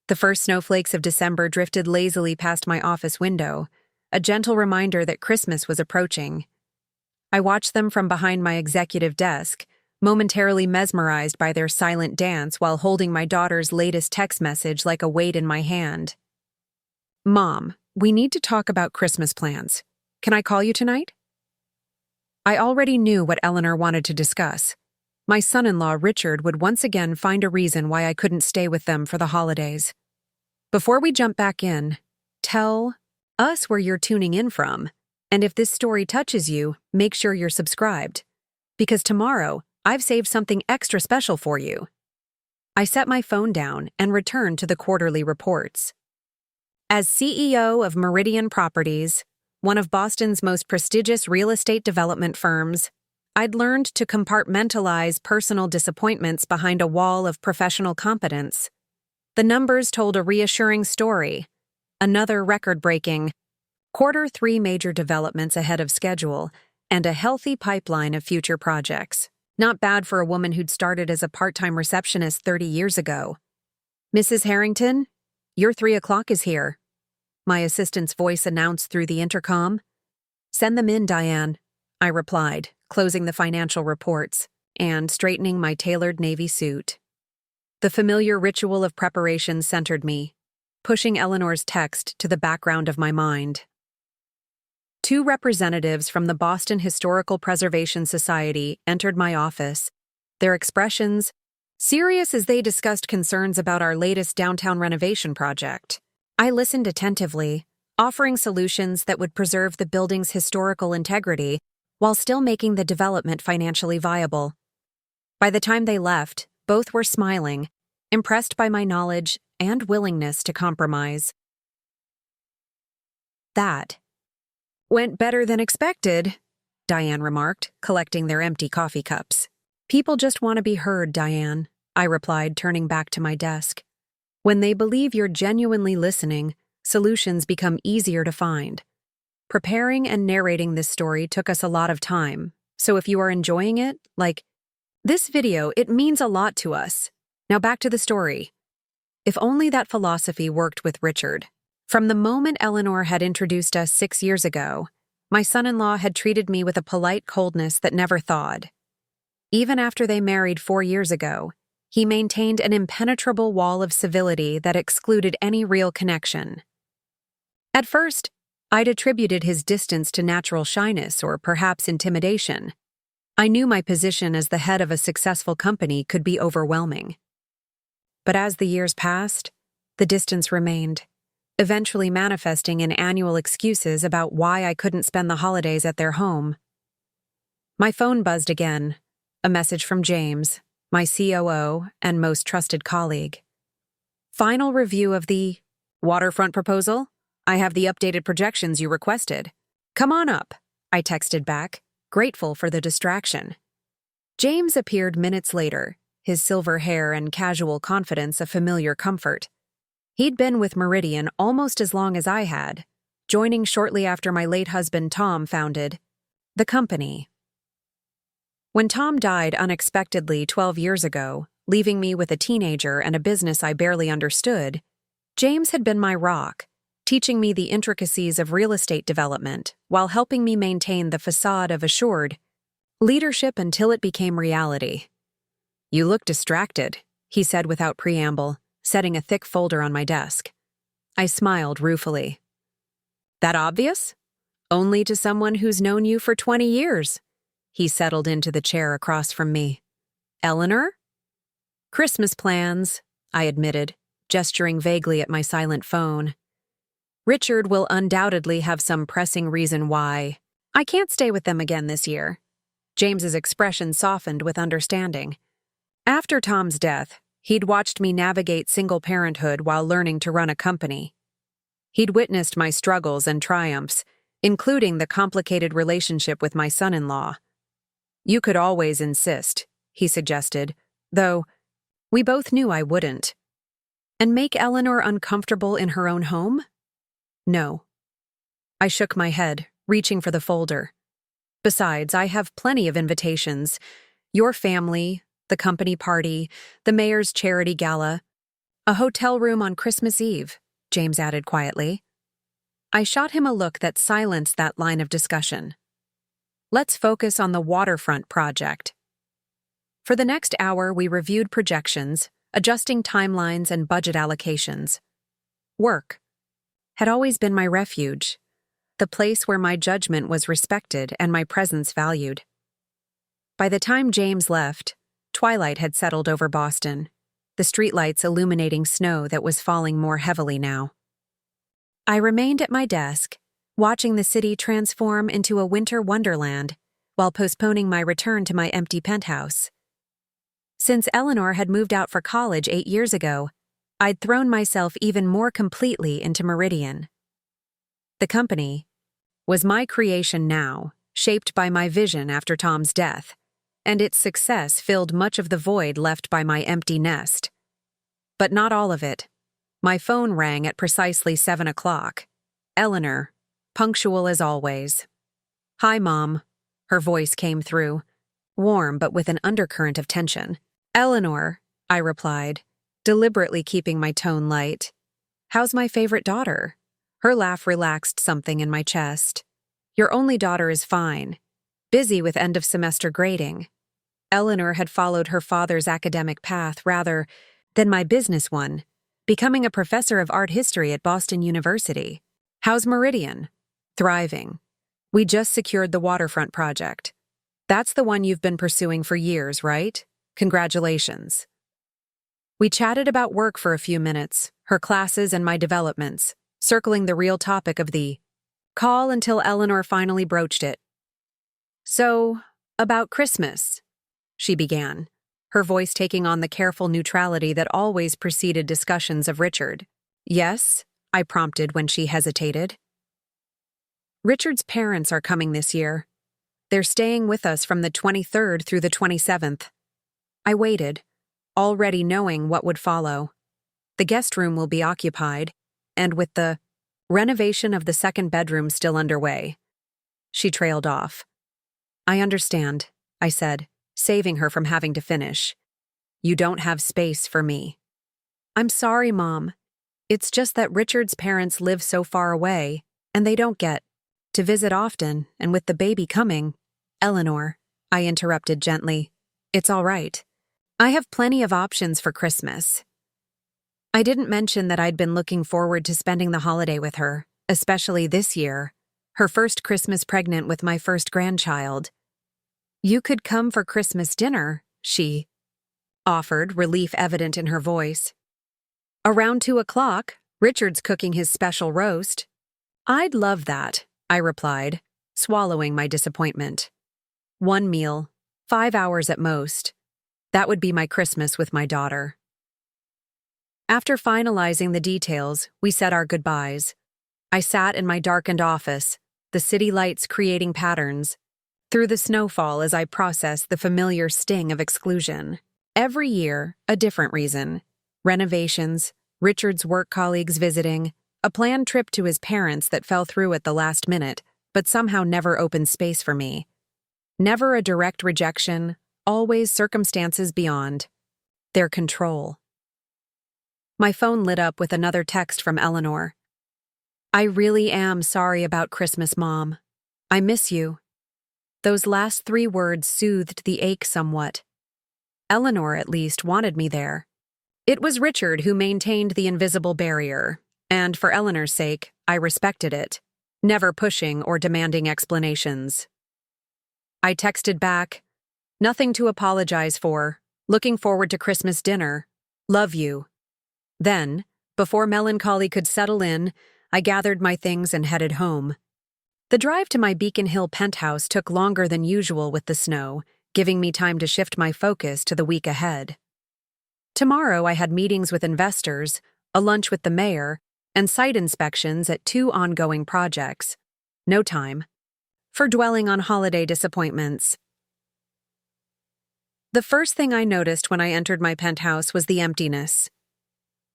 The first snowflakes of December drifted lazily past my office window, a gentle reminder that Christmas was approaching. I watched them from behind my executive desk, momentarily mesmerized by their silent dance while holding my daughter's latest text message like a weight in my hand. "Mom, we need to talk about Christmas plans. Can I call you tonight?" I already knew what Eleanor wanted to discuss. My son-in-law, Richard, would once again find a reason why I couldn't stay with them for the holidays. Before we jump back in, tell us where you're tuning in from, and if this story touches you, make sure you're subscribed. Because tomorrow, I've saved something extra special for you. I set my phone down and returned to the quarterly reports. As CEO of Meridian Properties, one of Boston's most prestigious real estate development firms, I'd learned to compartmentalize personal disappointments behind a wall of professional competence. The numbers told a reassuring story. Another record-breaking Q3 major developments ahead of schedule, and a healthy pipeline of future projects. Not bad for a woman who'd started as a part-time receptionist 30 years ago. "Mrs. Harrington, your 3 o'clock is here," my assistant's voice announced through the intercom. "Send them in, Diane," I replied, closing the financial reports and straightening my tailored navy suit. The familiar ritual of preparation centered me, pushing Eleanor's text to the background of my mind. 2 representatives from the Boston Historical Preservation Society entered my office, their expressions serious as they discussed concerns about our latest downtown renovation project. I listened attentively, offering solutions that would preserve the building's historical integrity while still making the development financially viable. By the time they left, both were smiling, impressed by my knowledge and willingness to compromise. "That went better than expected," Diane remarked, collecting their empty coffee cups. "People just want to be heard, Diane," I replied, turning back to my desk. "When they believe you're genuinely listening, solutions become easier to find." Preparing and narrating this story took us a lot of time, so if you are enjoying it, like this video, it means a lot to us. Now back to the story. If only that philosophy worked with Richard. From the moment Eleanor had introduced us 6 years ago, my son-in-law had treated me with a polite coldness that never thawed. Even after they married 4 years ago, he maintained an impenetrable wall of civility that excluded any real connection. At first, I'd attributed his distance to natural shyness or perhaps intimidation. I knew my position as the head of a successful company could be overwhelming. But as the years passed, the distance remained, eventually manifesting in annual excuses about why I couldn't spend the holidays at their home. My phone buzzed again, a message from James, my COO and most trusted colleague. "Final review of the waterfront proposal? I have the updated projections you requested. Come on up," I texted back, grateful for the distraction. James appeared minutes later, his silver hair and casual confidence a familiar comfort. He'd been with Meridian almost as long as I had, joining shortly after my late husband Tom founded the company. When Tom died unexpectedly 12 years ago, leaving me with a teenager and a business I barely understood, James had been my rock, teaching me the intricacies of real estate development while helping me maintain the facade of assured leadership until it became reality. "You look distracted," he said without preamble, setting a thick folder on my desk. I smiled ruefully. "That obvious? Only to someone who's known you for 20 years. He settled into the chair across from me. "Eleanor?" "Christmas plans," I admitted, gesturing vaguely at my silent phone. "Richard will undoubtedly have some pressing reason why I can't stay with them again this year." James's expression softened with understanding. After Tom's death, he'd watched me navigate single parenthood while learning to run a company. He'd witnessed my struggles and triumphs, including the complicated relationship with my son-in-law. "You could always insist," he suggested, though we both knew I wouldn't. "And make Eleanor uncomfortable in her own home?" "No." I shook my head, reaching for the folder. "Besides, I have plenty of invitations. Your family, the company party, the mayor's charity gala. A hotel room on Christmas Eve, James added quietly. I shot him a look that silenced that line of discussion. Let's focus on the waterfront project. For the next hour, we reviewed projections, adjusting timelines and budget allocations. Work had always been my refuge, the place where my judgment was respected and my presence valued. By the time James left, twilight had settled over Boston, the streetlights illuminating snow that was falling more heavily now. I remained at my desk, watching the city transform into a winter wonderland while postponing my return to my empty penthouse. Since Eleanor had moved out for college 8 years ago, I'd thrown myself even more completely into Meridian. The company was my creation now, shaped by my vision after Tom's death, and its success filled much of the void left by my empty nest. But not all of it. My phone rang at precisely 7 o'clock. Eleanor, punctual as always. "Hi, Mom," her voice came through, warm but with an undercurrent of tension. "Eleanor," I replied, deliberately keeping my tone light. "How's my favorite daughter?" Her laugh relaxed something in my chest. "Your only daughter is fine. Busy with end-of-semester grading." Eleanor had followed her father's academic path rather than my business one, becoming a professor of art history at Boston University. "How's Meridian?" "Thriving. We just secured the waterfront project. That's the one you've been pursuing for years, right? Congratulations." We chatted about work for a few minutes, her classes and my developments, circling the real topic of the call until Eleanor finally broached it. "So, about Christmas," she began, her voice taking on the careful neutrality that always preceded discussions of Richard. "Yes?" I prompted when she hesitated. "Richard's parents are coming this year. They're staying with us from the 23rd through the 27th. I waited, already knowing what would follow. The guest room will be occupied, and with the renovation of the second bedroom still underway." She trailed off. "I understand," I said, saving her from having to finish. "You don't have space for me." "I'm sorry, Mom. It's just that Richard's parents live so far away, and they don't get to visit often, and with the baby coming—" "Eleanor," I interrupted gently, "it's all right. I have plenty of options for Christmas." I didn't mention that I'd been looking forward to spending the holiday with her, especially this year, her first Christmas pregnant with my first grandchild. "You could come for Christmas dinner," she offered, relief evident in her voice. "Around 2 o'clock, Richard's cooking his special roast." "I'd love that," I replied, swallowing my disappointment. "One meal, 5 hours at most. That would be my Christmas with my daughter." After finalizing the details, we said our goodbyes. I sat in my darkened office, the city lights creating patterns, through the snowfall as I processed the familiar sting of exclusion. Every year, a different reason. Renovations, Richard's work colleagues visiting, a planned trip to his parents that fell through at the last minute, but somehow never opened space for me. Never a direct rejection, always circumstances beyond their control. My phone lit up with another text from Eleanor. "I really am sorry about Christmas, Mom. I miss you." Those last 3 words soothed the ache somewhat. Eleanor, at least, wanted me there. It was Richard who maintained the invisible barrier, and for Eleanor's sake, I respected it, never pushing or demanding explanations. I texted back, "Nothing to apologize for. Looking forward to Christmas dinner. Love you." Then, before melancholy could settle in, I gathered my things and headed home. The drive to my Beacon Hill penthouse took longer than usual with the snow, giving me time to shift my focus to the week ahead. Tomorrow I had meetings with investors, a lunch with the mayor, and site inspections at 2 ongoing projects. No time for dwelling on holiday disappointments. The first thing I noticed when I entered my penthouse was the emptiness.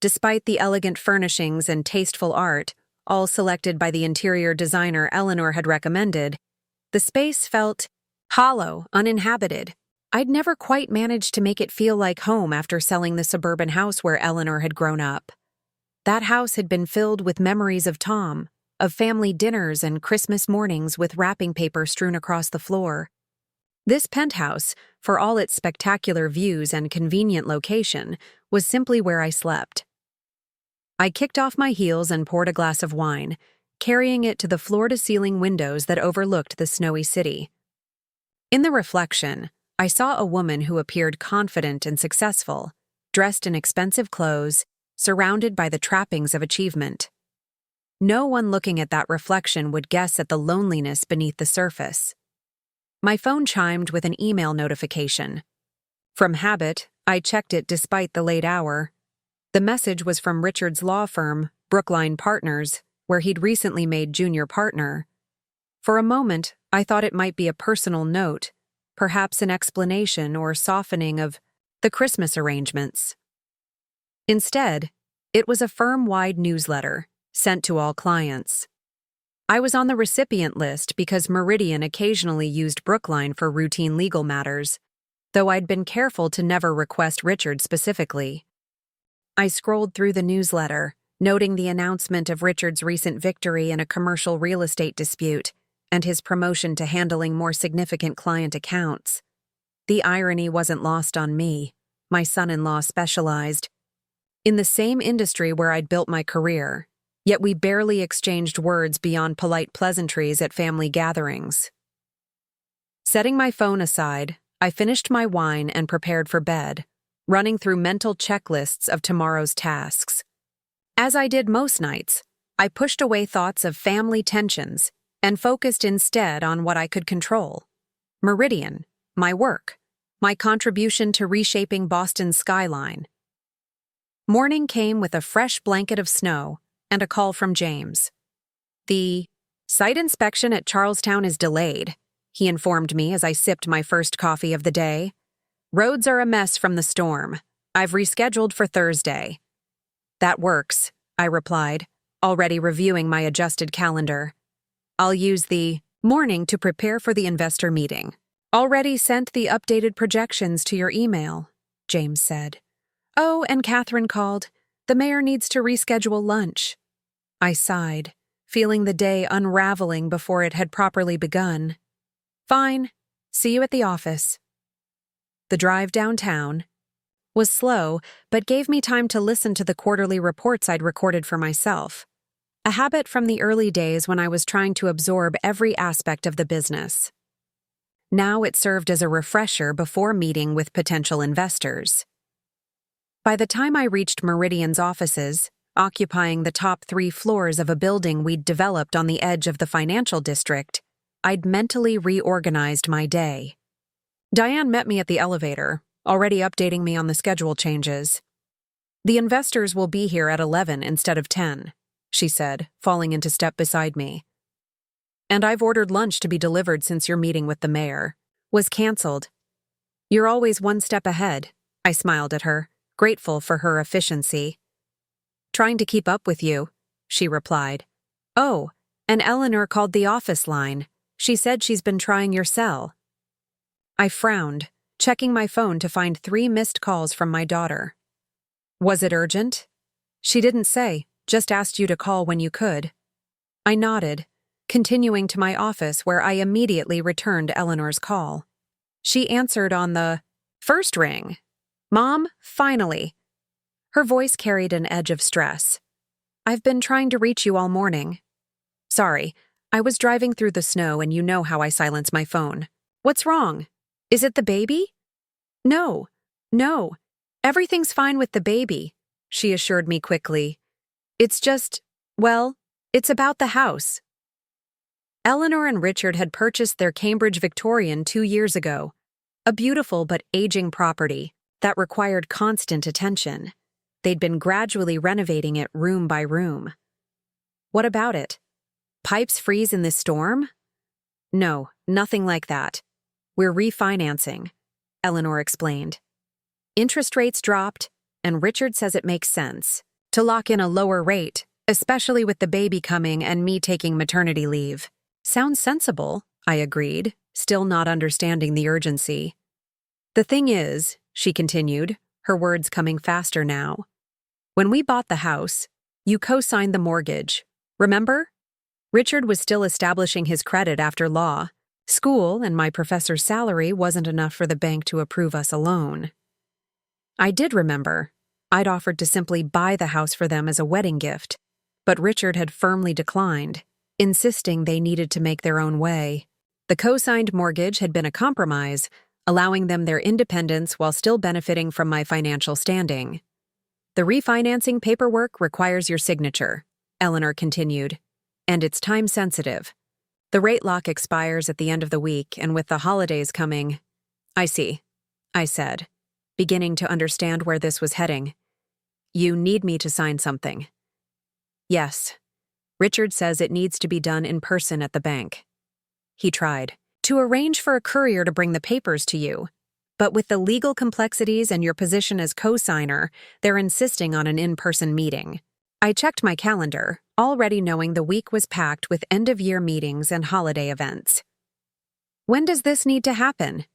Despite the elegant furnishings and tasteful art, all selected by the interior designer Eleanor had recommended, the space felt hollow, uninhabited. I'd never quite managed to make it feel like home after selling the suburban house where Eleanor had grown up. That house had been filled with memories of Tom, of family dinners and Christmas mornings with wrapping paper strewn across the floor. This penthouse, for all its spectacular views and convenient location, was simply where I slept. I kicked off my heels and poured a glass of wine, carrying it to the floor-to-ceiling windows that overlooked the snowy city. In the reflection, I saw a woman who appeared confident and successful, dressed in expensive clothes, surrounded by the trappings of achievement. No one looking at that reflection would guess at the loneliness beneath the surface. My phone chimed with an email notification. From habit, I checked it despite the late hour. The message was from Richard's law firm, Brookline Partners, where he'd recently made junior partner. For a moment, I thought it might be a personal note, perhaps an explanation or softening of the Christmas arrangements. Instead, it was a firm-wide newsletter sent to all clients. I was on the recipient list because Meridian occasionally used Brookline for routine legal matters, though I'd been careful to never request Richard specifically. I scrolled through the newsletter, noting the announcement of Richard's recent victory in a commercial real estate dispute and his promotion to handling more significant client accounts. The irony wasn't lost on me. My son-in-law specialized in the same industry where I'd built my career, yet we barely exchanged words beyond polite pleasantries at family gatherings. Setting my phone aside, I finished my wine and prepared for bed, running through mental checklists of tomorrow's tasks. As I did most nights, I pushed away thoughts of family tensions and focused instead on what I could control. Meridian, my work, my contribution to reshaping Boston's skyline. Morning came with a fresh blanket of snow and a call from James. The site inspection at Charlestown is delayed, he informed me as I sipped my first coffee of the day. Roads are a mess from the storm. I've rescheduled for Thursday. That works, I replied, already reviewing my adjusted calendar. I'll use the morning to prepare for the investor meeting. Already sent the updated projections to your email, James said. Oh, and Catherine called. The mayor needs to reschedule lunch. I sighed, feeling the day unraveling before it had properly begun. Fine. See you at the office. The drive downtown was slow, but gave me time to listen to the quarterly reports I'd recorded for myself, a habit from the early days when I was trying to absorb every aspect of the business. Now it served as a refresher before meeting with potential investors. By the time I reached Meridian's offices, occupying the top 3 floors of a building we'd developed on the edge of the financial district, I'd mentally reorganized my day. Diane met me at the elevator, already updating me on the schedule changes. The investors will be here at 11 instead of 10, she said, falling into step beside me. And I've ordered lunch to be delivered since your meeting with the mayor was canceled. You're always one step ahead, I smiled at her, grateful for her efficiency. Trying to keep up with you, she replied. Oh, and Eleanor called the office line. She said she's been trying your cell. I frowned, checking my phone to find 3 missed calls from my daughter. Was it urgent? She didn't say, just asked you to call when you could. I nodded, continuing to my office where I immediately returned Eleanor's call. She answered on the first ring. Mom, finally. Her voice carried an edge of stress. I've been trying to reach you all morning. Sorry, I was driving through the snow and you know how I silence my phone. What's wrong? Is it the baby? No, everything's fine with the baby, she assured me quickly. It's just, well, it's about the house. Eleanor and Richard had purchased their Cambridge Victorian 2 years ago, a beautiful but aging property that required constant attention. They'd been gradually renovating it room by room. What about it? Pipes freeze in this storm? No, nothing like that. We're refinancing, Eleanor explained. Interest rates dropped, and Richard says it makes sense to lock in a lower rate, especially with the baby coming and me taking maternity leave. Sounds sensible, I agreed, still not understanding the urgency. The thing is, she continued, her words coming faster now, when we bought the house, you co-signed the mortgage. Remember? Richard was still establishing his credit after law. School and my professor's salary wasn't enough for the bank to approve us a loan. I did remember. I'd offered to simply buy the house for them as a wedding gift, but Richard had firmly declined, insisting they needed to make their own way. The co-signed mortgage had been a compromise, allowing them their independence while still benefiting from my financial standing. The refinancing paperwork requires your signature, Eleanor continued, and it's time-sensitive. The rate lock expires at the end of the week, and with the holidays coming— I see, I said, beginning to understand where this was heading. You need me to sign something. Yes. Richard says it needs to be done in person at the bank. He tried to arrange for a courier to bring the papers to you, but with the legal complexities and your position as co-signer, they're insisting on an in-person meeting. I checked my calendar, already knowing the week was packed with end-of-year meetings and holiday events. When does this need to happen?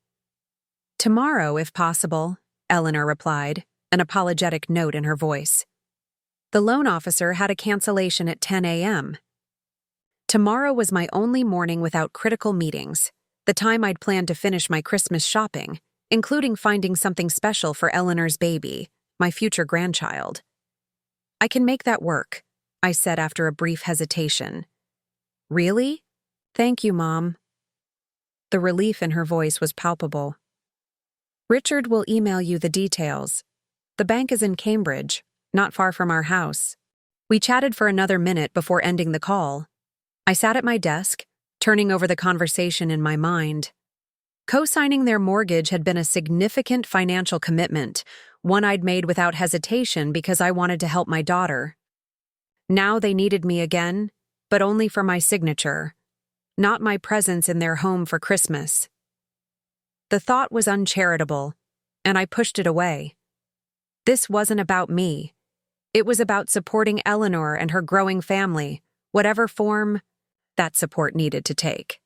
Tomorrow, if possible, Eleanor replied, an apologetic note in her voice. The loan officer had a cancellation at 10 a.m. Tomorrow was my only morning without critical meetings, the time I'd planned to finish my Christmas shopping, including finding something special for Eleanor's baby, my future grandchild. I can make that work, I said after a brief hesitation. Really? Thank you, Mom. The relief in her voice was palpable. Richard will email you the details. The bank is in Cambridge, not far from our house. We chatted for another minute before ending the call. I sat at my desk, turning over the conversation in my mind. Co-signing their mortgage had been a significant financial commitment, one I'd made without hesitation because I wanted to help my daughter. Now they needed me again, but only for my signature, not my presence in their home for Christmas. The thought was uncharitable, and I pushed it away. This wasn't about me. It was about supporting Eleanor and her growing family, whatever form that support needed to take.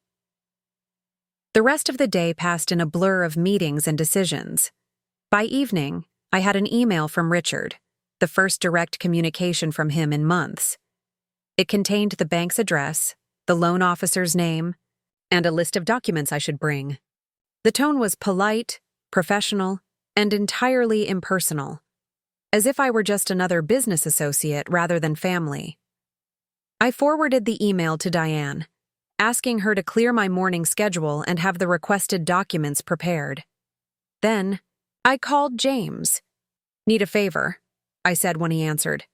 The rest of the day passed in a blur of meetings and decisions. By evening, I had an email from Richard, the first direct communication from him in months. It contained the bank's address, the loan officer's name, and a list of documents I should bring. The tone was polite, professional, and entirely impersonal, as if I were just another business associate rather than family. I forwarded the email to Diane, asking her to clear my morning schedule and have the requested documents prepared. Then, I called James. Need a favor, I said when he answered.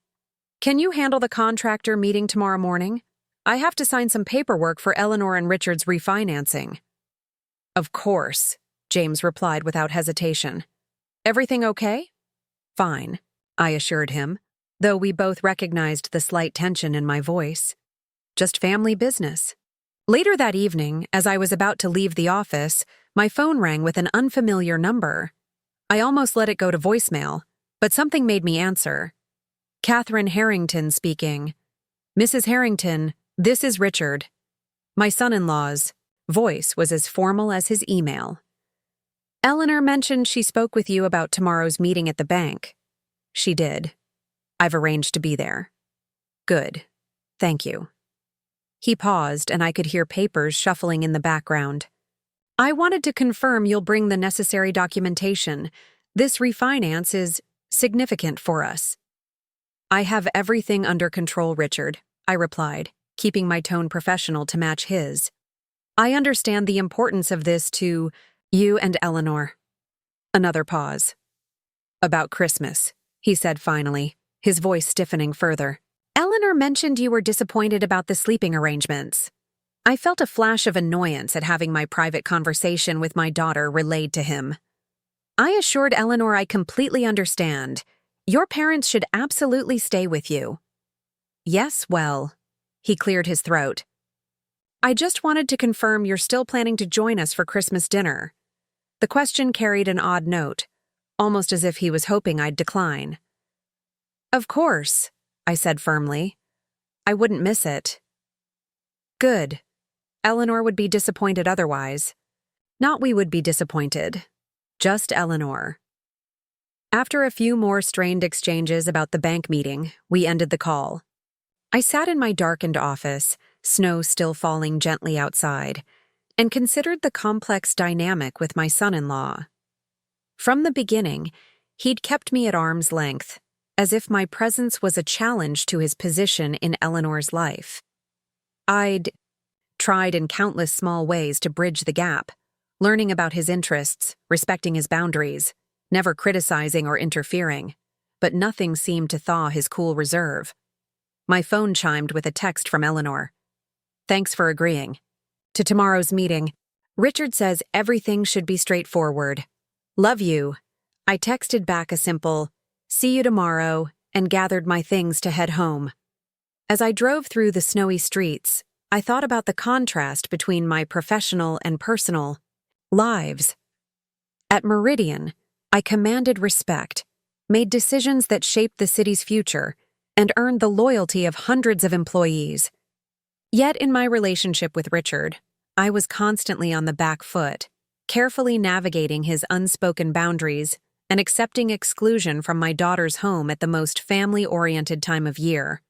Can you handle the contractor meeting tomorrow morning? I have to sign some paperwork for Eleanor and Richard's refinancing. Of course, James replied without hesitation. Everything okay? Fine, I assured him, though we both recognized the slight tension in my voice. Just family business. Later that evening, as I was about to leave the office, my phone rang with an unfamiliar number. I almost let it go to voicemail, but something made me answer. Catherine Harrington speaking. Mrs. Harrington, this is Richard. My son-in-law's voice was as formal as his email. Eleanor mentioned she spoke with you about tomorrow's meeting at the bank. She did. I've arranged to be there. Good. Thank you. He paused, and I could hear papers shuffling in the background. I wanted to confirm you'll bring the necessary documentation. This refinance is significant for us. I have everything under control, Richard, I replied, keeping my tone professional to match his. I understand the importance of this to you and Eleanor. Another pause. About Christmas, he said finally, his voice stiffening further. Eleanor mentioned you were disappointed about the sleeping arrangements. I felt a flash of annoyance at having my private conversation with my daughter relayed to him. I assured Eleanor I completely understand. Your parents should absolutely stay with you. Yes, well, he cleared his throat. I just wanted to confirm you're still planning to join us for Christmas dinner. The question carried an odd note, almost as if he was hoping I'd decline. Of course, I said firmly. I wouldn't miss it. Good. Eleanor would be disappointed otherwise. Not we would be disappointed. Just Eleanor. After a few more strained exchanges about the bank meeting, we ended the call. I sat in my darkened office, snow still falling gently outside, and considered the complex dynamic with my son-in-law. From the beginning, he'd kept me at arm's length, as if my presence was a challenge to his position in Eleanor's life. I'd tried in countless small ways to bridge the gap, learning about his interests, respecting his boundaries, never criticizing or interfering, but nothing seemed to thaw his cool reserve. My phone chimed with a text from Eleanor. "Thanks for agreeing. To tomorrow's meeting, Richard says everything should be straightforward. Love you." I texted back a simple, "See you tomorrow," and gathered my things to head home. As I drove through the snowy streets, I thought about the contrast between my professional and personal lives. At Meridian, I commanded respect, made decisions that shaped the city's future, and earned the loyalty of hundreds of employees. Yet in my relationship with Richard, I was constantly on the back foot, carefully navigating his unspoken boundaries and accepting exclusion from my daughter's home at the most family-oriented time of year.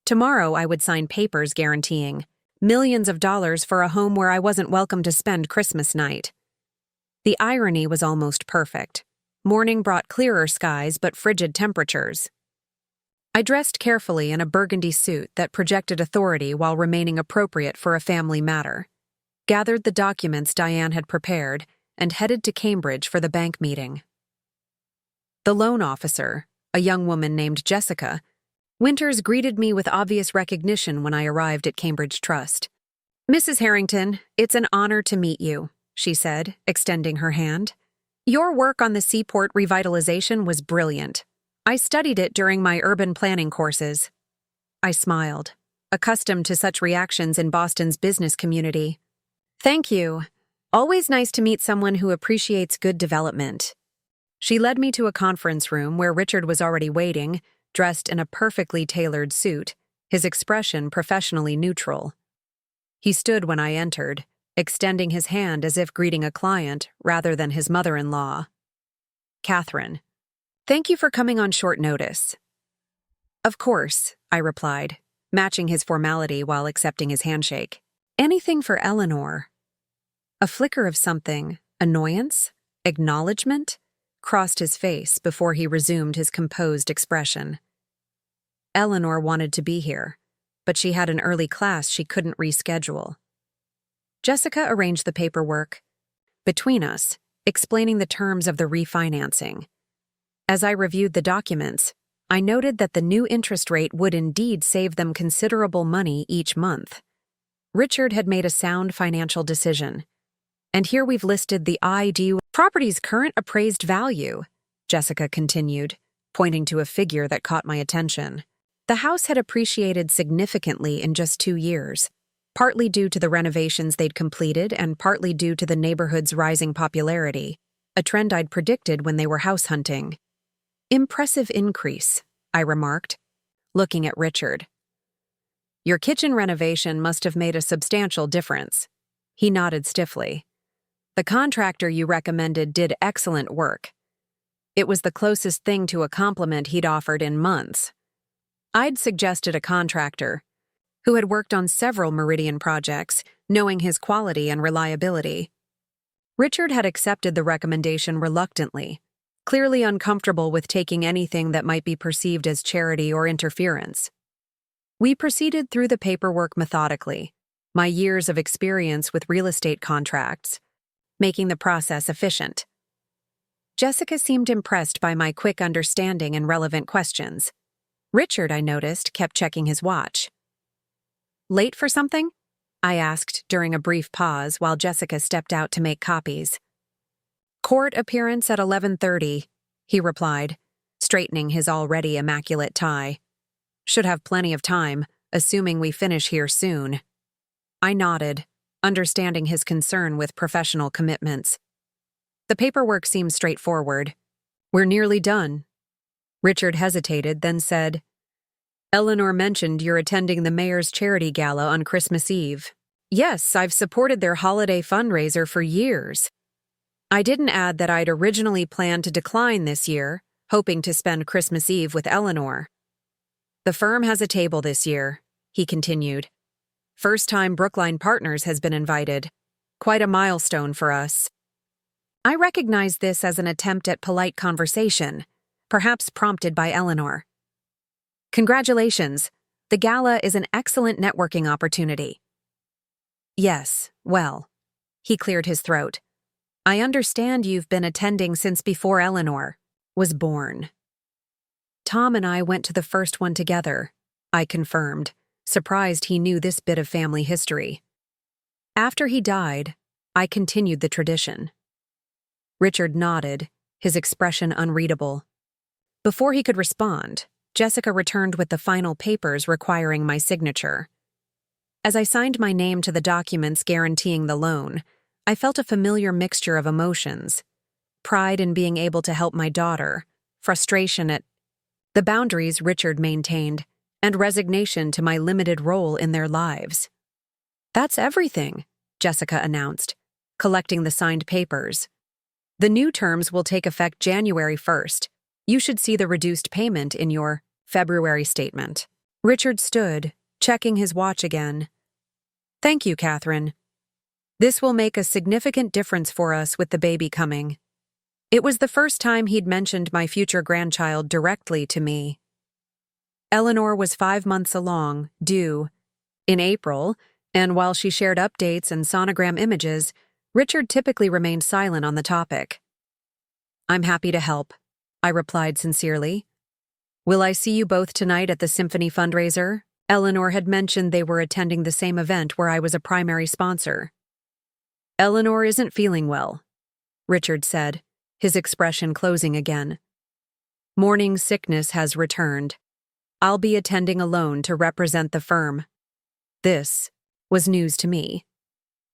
Tomorrow I would sign papers guaranteeing millions of dollars for a home where I wasn't welcome to spend Christmas night. The irony was almost perfect. Morning brought clearer skies but frigid temperatures. I dressed carefully in a burgundy suit that projected authority while remaining appropriate for a family matter, gathered the documents Diane had prepared, and headed to Cambridge for the bank meeting. The loan officer, a young woman named Jessica, Winters greeted me with obvious recognition when I arrived at Cambridge Trust. "Mrs. Harrington, it's an honor to meet you," she said, extending her hand. "Your work on the seaport revitalization was brilliant. I studied it during my urban planning courses." I smiled, accustomed to such reactions in Boston's business community. "Thank you. Always nice to meet someone who appreciates good development." She led me to a conference room where Richard was already waiting, dressed in a perfectly tailored suit, his expression professionally neutral. He stood when I entered, extending his hand as if greeting a client rather than his mother-in-law. "Catherine, thank you for coming on short notice." "Of course," I replied, matching his formality while accepting his handshake. "Anything for Eleanor." A flicker of something, annoyance, acknowledgement, crossed his face before he resumed his composed expression. Eleanor wanted to be here, but she had an early class she couldn't reschedule. Jessica arranged the paperwork between us, explaining the terms of the refinancing. As I reviewed the documents, I noted that the new interest rate would indeed save them considerable money each month. Richard had made a sound financial decision. "And here we've listed the property's current appraised value," Jessica continued, pointing to a figure that caught my attention. The house had appreciated significantly in just 2 years, partly due to the renovations they'd completed and partly due to the neighborhood's rising popularity, a trend I'd predicted when they were house hunting. "Impressive increase," I remarked, looking at Richard. "Your kitchen renovation must have made a substantial difference." He nodded stiffly. "The contractor you recommended did excellent work." It was the closest thing to a compliment he'd offered in months. I'd suggested a contractor who had worked on several Meridian projects, knowing his quality and reliability. Richard had accepted the recommendation reluctantly, clearly uncomfortable with taking anything that might be perceived as charity or interference. We proceeded through the paperwork methodically, my years of experience with real estate contracts, making the process efficient. Jessica seemed impressed by my quick understanding and relevant questions. Richard, I noticed, kept checking his watch. "Late for something?" I asked during a brief pause while Jessica stepped out to make copies. "Court appearance at 11:30, he replied, straightening his already immaculate tie. "Should have plenty of time, assuming we finish here soon." I nodded, understanding his concern with professional commitments. The paperwork seemed straightforward. "We're nearly done." Richard hesitated, then said, "Eleanor mentioned you're attending the mayor's charity gala on Christmas Eve." "Yes, I've supported their holiday fundraiser for years." I didn't add that I'd originally planned to decline this year, hoping to spend Christmas Eve with Eleanor. The firm has a table this year, he continued. First-time Brookline Partners has been invited. Quite a milestone for us. I recognized this as an attempt at polite conversation, perhaps prompted by Eleanor. Congratulations. The gala is an excellent networking opportunity. Yes, well. He cleared his throat. I understand you've been attending since before Eleanor was born. Tom and I went to the first one together, I confirmed, surprised he knew this bit of family history. After he died, I continued the tradition. Richard nodded, his expression unreadable. Before he could respond, Jessica returned with the final papers requiring my signature. As I signed my name to the documents guaranteeing the loan, I felt a familiar mixture of emotions. Pride in being able to help my daughter, frustration at the boundaries Richard maintained, and resignation to my limited role in their lives. That's everything, Jessica announced, collecting the signed papers. The new terms will take effect January 1st. You should see the reduced payment in your February statement. Richard stood, checking his watch again. Thank you, Catherine. This will make a significant difference for us with the baby coming. It was the first time he'd mentioned my future grandchild directly to me. Eleanor was 5 months along, due in April, and while she shared updates and sonogram images, Richard typically remained silent on the topic. I'm happy to help, I replied sincerely. Will I see you both tonight at the Symphony fundraiser? Eleanor had mentioned they were attending the same event where I was a primary sponsor. Eleanor isn't feeling well, Richard said, his expression closing again. Morning sickness has returned. I'll be attending alone to represent the firm. This was news to me.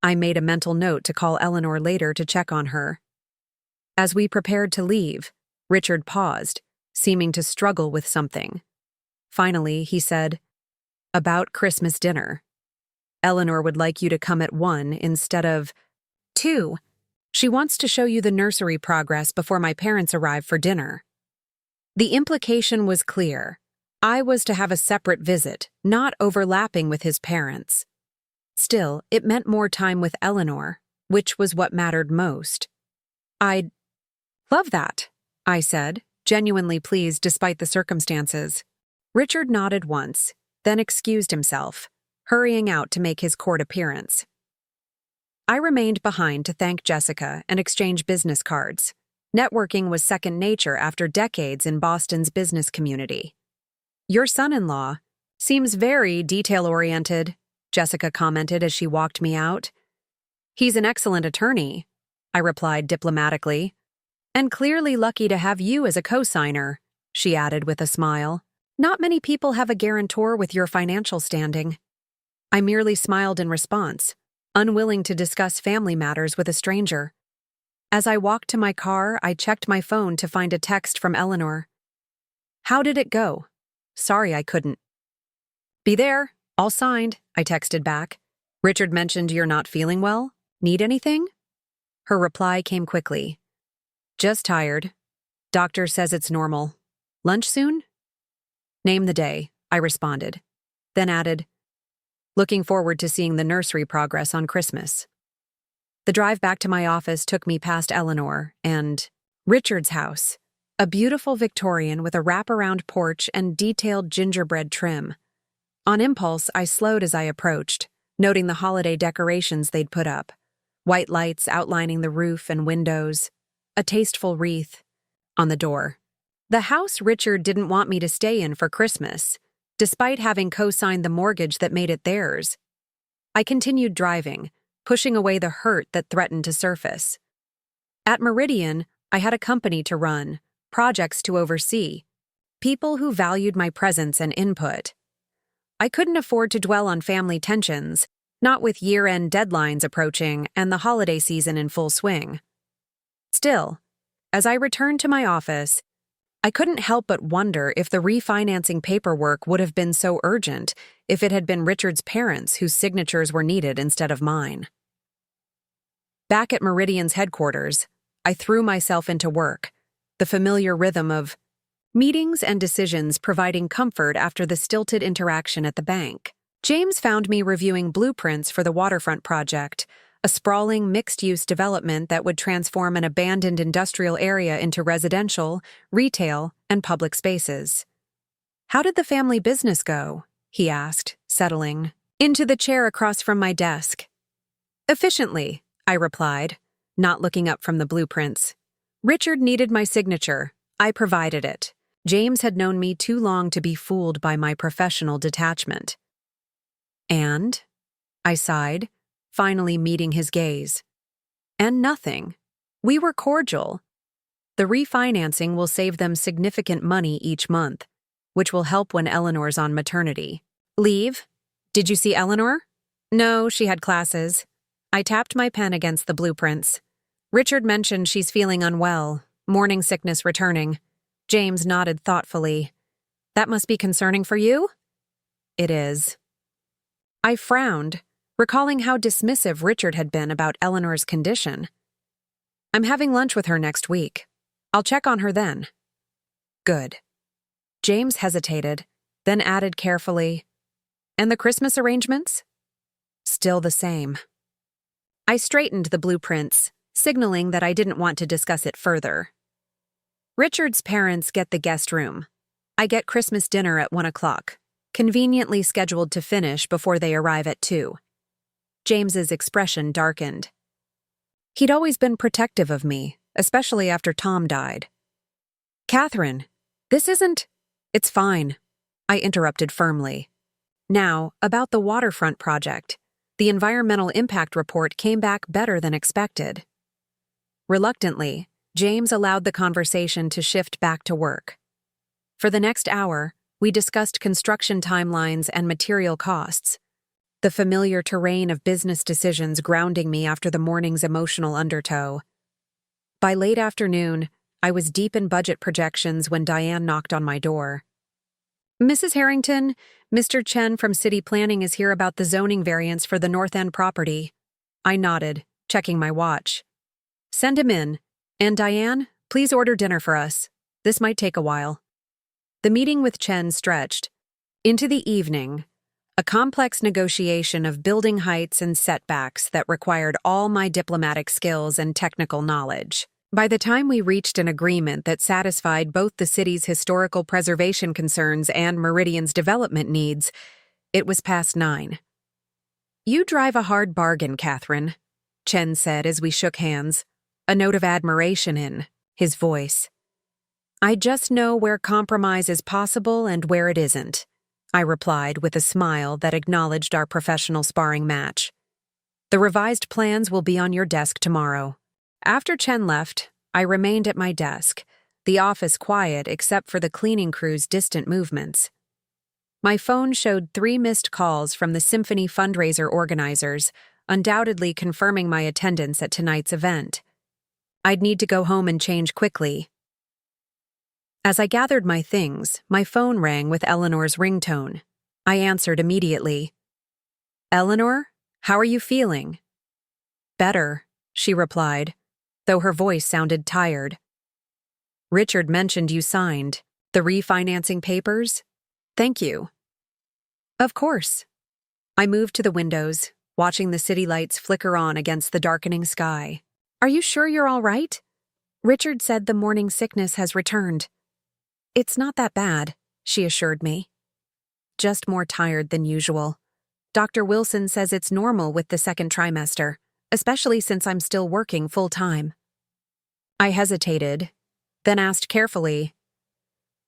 I made a mental note to call Eleanor later to check on her. As we prepared to leave, Richard paused, seeming to struggle with something. Finally, he said, About Christmas dinner. Eleanor would like you to come at 1 instead of 2. She wants to show you the nursery progress before my parents arrive for dinner. The implication was clear. I was to have a separate visit, not overlapping with his parents. Still, it meant more time with Eleanor, which was what mattered most. I'd love that, I said, genuinely pleased despite the circumstances. Richard nodded once, then excused himself, hurrying out to make his court appearance. I remained behind to thank Jessica and exchange business cards. Networking was second nature after decades in Boston's business community. Your son-in-law seems very detail-oriented, Jessica commented as she walked me out. He's an excellent attorney, I replied diplomatically. And clearly lucky to have you as a co-signer, she added with a smile. Not many people have a guarantor with your financial standing. I merely smiled in response, unwilling to discuss family matters with a stranger. As I walked to my car, I checked my phone to find a text from Eleanor. How did it go? Sorry I couldn't. Be there, all signed, I texted back. Richard mentioned you're not feeling well? Need anything? Her reply came quickly. Just tired. Doctor says it's normal. Lunch soon? Name the day, I responded. Then added, looking forward to seeing the nursery progress on Christmas. The drive back to my office took me past Eleanor and Richard's house, a beautiful Victorian with a wraparound porch and detailed gingerbread trim. On impulse, I slowed as I approached, noting the holiday decorations they'd put up. White lights outlining the roof and windows, a tasteful wreath on the door. The house Richard didn't want me to stay in for Christmas, despite having co-signed the mortgage that made it theirs. I continued driving, pushing away the hurt that threatened to surface. At Meridian, I had a company to run, projects to oversee, people who valued my presence and input. I couldn't afford to dwell on family tensions, not with year-end deadlines approaching and the holiday season in full swing. Still, as I returned to my office, I couldn't help but wonder if the refinancing paperwork would have been so urgent if it had been Richard's parents whose signatures were needed instead of mine. Back at Meridian's headquarters, I threw myself into work, the familiar rhythm of meetings and decisions providing comfort after the stilted interaction at the bank. James found me reviewing blueprints for the waterfront project, a sprawling mixed-use development that would transform an abandoned industrial area into residential, retail, and public spaces. "How did the family business go?" he asked, settling into the chair across from my desk. "Efficiently," I replied, not looking up from the blueprints. "Richard needed my signature. I provided it. James had known me too long to be fooled by my professional detachment." "And?" I sighed, finally meeting his gaze. "And nothing. We were cordial. The refinancing will save them significant money each month, which will help when Eleanor's on maternity leave. Did you see Eleanor?" "No, she had classes." I tapped my pen against the blueprints. "Richard mentioned she's feeling unwell, morning sickness returning." James nodded thoughtfully. "That must be concerning for you?" "It is." I frowned, recalling how dismissive Richard had been about Eleanor's condition. "I'm having lunch with her next week. I'll check on her then." "Good." James hesitated, then added carefully, "And the Christmas arrangements?" "Still the same." I straightened the blueprints, signaling that I didn't want to discuss it further. "Richard's parents get the guest room. I get Christmas dinner at 1 o'clock, conveniently scheduled to finish before they arrive at 2. James's expression darkened. He'd always been protective of me, especially after Tom died. "Catherine, this isn't—" "It's fine," I interrupted firmly. Now, about the waterfront project. The environmental impact report came back better than expected. Reluctantly, James allowed the conversation to shift back to work. For the next hour, we discussed construction timelines and material costs, the familiar terrain of business decisions grounding me after the morning's emotional undertow. By late afternoon, I was deep in budget projections when Diane knocked on my door. "Mrs. Harrington, Mr. Chen from City Planning is here about the zoning variance for the North End property." I nodded, checking my watch. "Send him in. And Diane, please order dinner for us. This might take a while." The meeting with Chen stretched into the evening, a complex negotiation of building heights and setbacks that required all my diplomatic skills and technical knowledge. By the time we reached an agreement that satisfied both the city's historical preservation concerns and Meridian's development needs, it was past 9. "You drive a hard bargain, Catherine," Chen said as we shook hands, a note of admiration in his voice. "I just know where compromise is possible and where it isn't," I replied with a smile that acknowledged our professional sparring match. "The revised plans will be on your desk tomorrow." After Chen left, I remained at my desk, the office quiet except for the cleaning crew's distant movements. My phone showed 3 missed calls from the Symphony fundraiser organizers, undoubtedly confirming my attendance at tonight's event. I'd need to go home and change quickly. As I gathered my things, my phone rang with Eleanor's ringtone. I answered immediately. "Eleanor, how are you feeling?" "Better," she replied, though her voice sounded tired. "Richard mentioned you signed the refinancing papers? Thank you." "Of course." I moved to the windows, watching the city lights flicker on against the darkening sky. "Are you sure you're all right?" "Richard said the morning sickness has returned." "It's not that bad," she assured me. "Just more tired than usual. Dr. Wilson says it's normal with the second trimester, especially since I'm still working full-time." I hesitated, then asked carefully,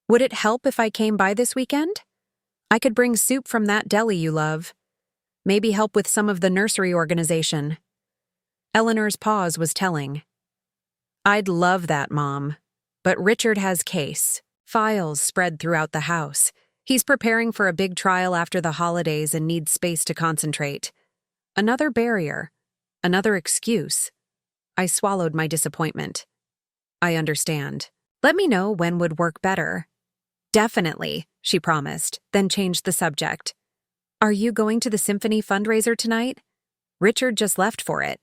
"Would it help if I came by this weekend? I could bring soup from that deli you love. Maybe help with some of the nursery organization." Eleanor's pause was telling. "I'd love that, Mom, but Richard has case. Files spread throughout the house. He's preparing for a big trial after the holidays and needs space to concentrate. Another barrier. Another excuse." I swallowed my disappointment. "I understand. Let me know when would work better." "Definitely," she promised, then changed the subject. "Are you going to the Symphony fundraiser tonight? Richard just left for it."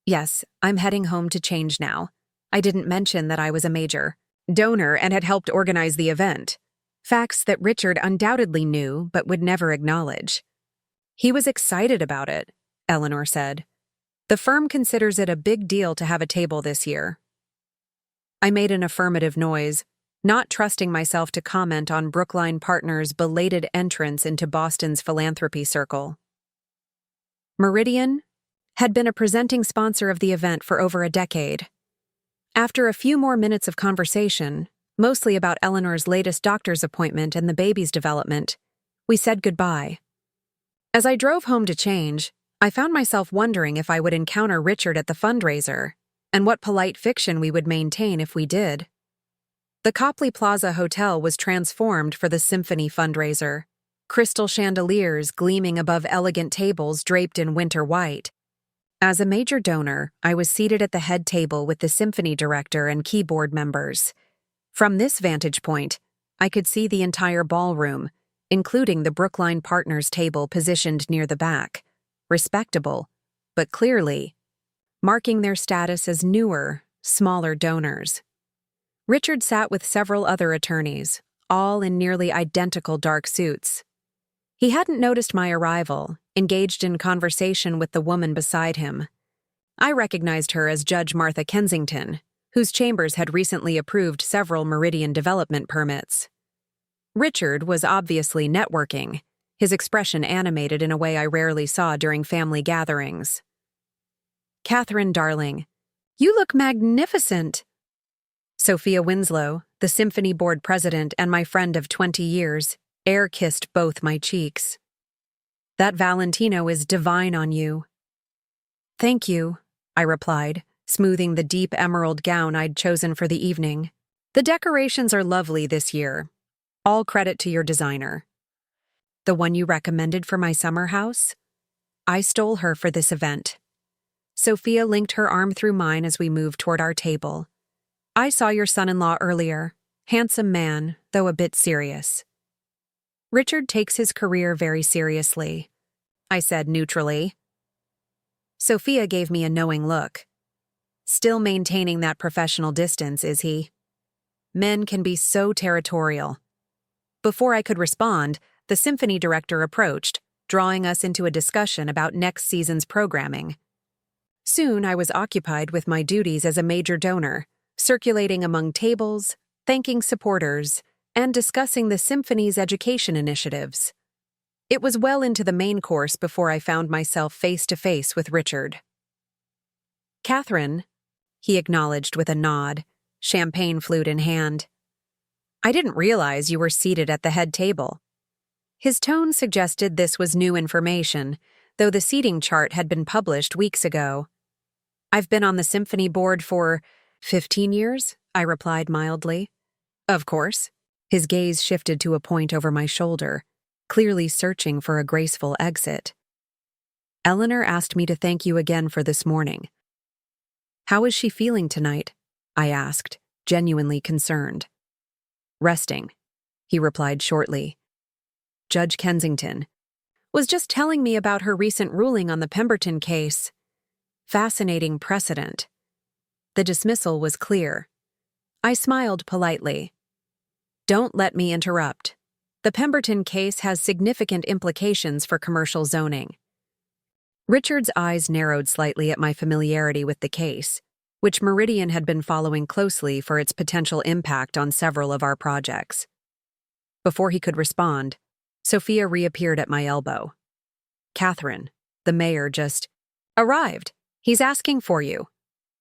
"Yes, I'm heading home to change now. I didn't mention that I was a major donor and had helped organize the event. Facts that Richard undoubtedly knew but would never acknowledge. He was excited about it, Eleanor said. The firm considers it a big deal to have a table this year. I made an affirmative noise, not trusting myself to comment on Brookline Partners' belated entrance into Boston's philanthropy circle. Meridian had been a presenting sponsor of the event for over a decade. After a few more minutes of conversation, mostly about Eleanor's latest doctor's appointment and the baby's development, we said goodbye. As I drove home to change, I found myself wondering if I would encounter Richard at the fundraiser, and what polite fiction we would maintain if we did. The Copley Plaza Hotel was transformed for the Symphony fundraiser, crystal chandeliers gleaming above elegant tables draped in winter white. As a major donor, I was seated at the head table with the Symphony director and keyboard members. From this vantage point, I could see the entire ballroom, including the Brookline Partners table positioned near the back, respectable, but clearly marking their status as newer, smaller donors. Richard sat with several other attorneys, all in nearly identical dark suits. He hadn't noticed my arrival, engaged in conversation with the woman beside him. I recognized her as Judge Martha Kensington, whose chambers had recently approved several Meridian development permits. Richard was obviously networking, his expression animated in a way I rarely saw during family gatherings. "Catherine, darling, you look magnificent." Sophia Winslow, the Symphony Board president and my friend of 20 years, air-kissed both my cheeks. "That Valentino is divine on you." "Thank you," I replied, smoothing the deep emerald gown I'd chosen for the evening. "The decorations are lovely this year. All credit to your designer." "The one you recommended for my summer house?" "I stole her for this event." Sophia linked her arm through mine as we moved toward our table. "I saw your son-in-law earlier. Handsome man, though a bit serious." "Richard takes his career very seriously," I said neutrally. Sophia gave me a knowing look. "Still maintaining that professional distance, is he? Men can be so territorial." Before I could respond, the symphony director approached, drawing us into a discussion about next season's programming. Soon I was occupied with my duties as a major donor, circulating among tables, thanking supporters, and discussing the symphony's education initiatives. It was well into the main course before I found myself face-to-face with Richard. "Catherine," he acknowledged with a nod, champagne flute in hand. "I didn't realize you were seated at the head table." His tone suggested this was new information, though the seating chart had been published weeks ago. "I've been on the symphony board for 15 years, I replied mildly. "Of course." His gaze shifted to a point over my shoulder, clearly searching for a graceful exit. "Eleanor asked me to thank you again for this morning." "How is she feeling tonight?" I asked, genuinely concerned. "Resting," he replied shortly. "Judge Kensington was just telling me about her recent ruling on the Pemberton case. Fascinating precedent." The dismissal was clear. I smiled politely. "Don't let me interrupt. The Pemberton case has significant implications for commercial zoning." Richard's eyes narrowed slightly at my familiarity with the case, which Meridian had been following closely for its potential impact on several of our projects. Before he could respond, Sophia reappeared at my elbow. "Catherine, the mayor just arrived. He's asking for you."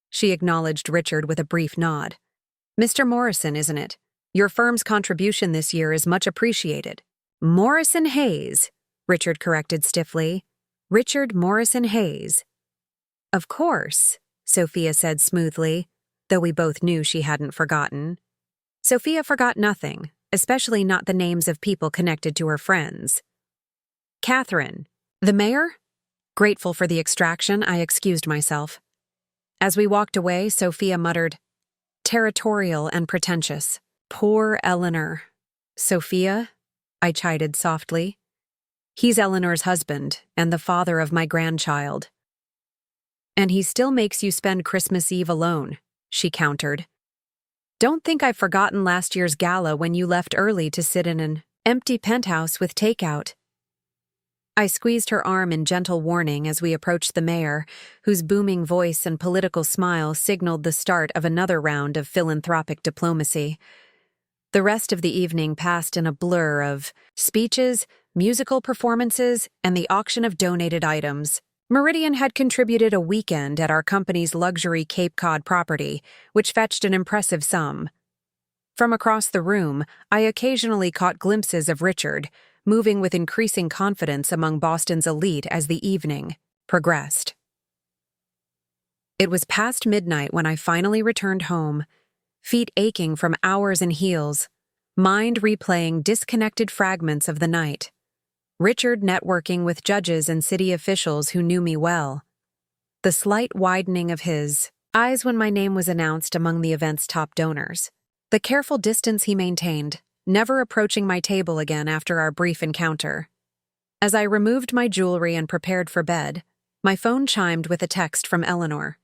She acknowledged Richard with a brief nod. "Mr. Morrison, isn't it? Your firm's contribution this year is much appreciated." "Morrison Hayes," Richard corrected stiffly. "Richard Morrison Hayes." "Of course," Sophia said smoothly, though we both knew she hadn't forgotten. Sophia forgot nothing, especially not the names of people connected to her friends. "Catherine, the mayor?" Grateful for the extraction, I excused myself. As we walked away, Sophia muttered, "Territorial and pretentious. Poor Eleanor." "Sophia?" I chided softly. "He's Eleanor's husband and the father of my grandchild." "And he still makes you spend Christmas Eve alone," she countered. Don't think I've forgotten last year's gala when you left early to sit in an empty penthouse with takeout. I squeezed her arm in gentle warning as we approached the mayor, whose booming voice and political smile signaled the start of another round of philanthropic diplomacy. The rest of the evening passed in a blur of speeches, musical performances, and the auction of donated items. Meridian had contributed a weekend at our company's luxury Cape Cod property, which fetched an impressive sum. From across the room, I occasionally caught glimpses of Richard, moving with increasing confidence among Boston's elite as the evening progressed. It was past midnight when I finally returned home, feet aching from hours in heels, mind replaying disconnected fragments of the night. Richard networking with judges and city officials who knew me well. The slight widening of his eyes when my name was announced among the event's top donors. The careful distance he maintained, never approaching my table again after our brief encounter. As I removed my jewelry and prepared for bed, my phone chimed with a text from Eleanor.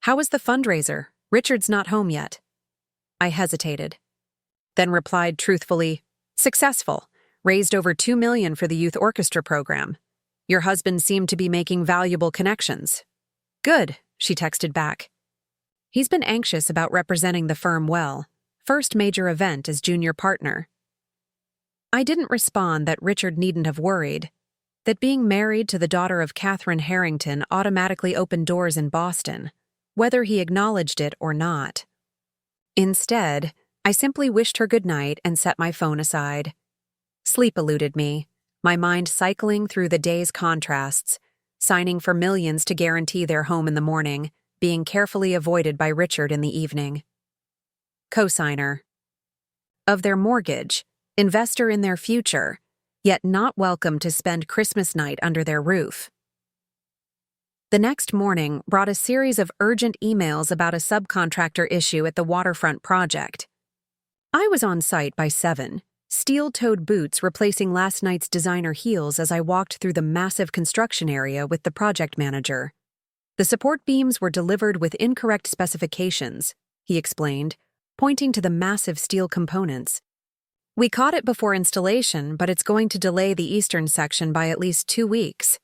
"How was the fundraiser? Richard's not home yet." I hesitated, then replied truthfully, "Successful. Raised over $2 million for the youth orchestra program. Your husband seemed to be making valuable connections." "Good," she texted back. "He's been anxious about representing the firm well. First major event as junior partner." I didn't respond that Richard needn't have worried, that being married to the daughter of Catherine Harrington automatically opened doors in Boston, whether he acknowledged it or not. Instead, I simply wished her good night and set my phone aside. Sleep eluded me, my mind cycling through the day's contrasts, signing for millions to guarantee their home in the morning, being carefully avoided by Richard in the evening. Co-signer of their mortgage, investor in their future, yet not welcome to spend Christmas night under their roof. The next morning brought a series of urgent emails about a subcontractor issue at the waterfront project. I was on site by 7, steel-toed boots replacing last night's designer heels as I walked through the massive construction area with the project manager. The support beams were delivered with incorrect specifications, he explained, pointing to the massive steel components. "We caught it before installation, but it's going to delay the eastern section by at least 2 weeks."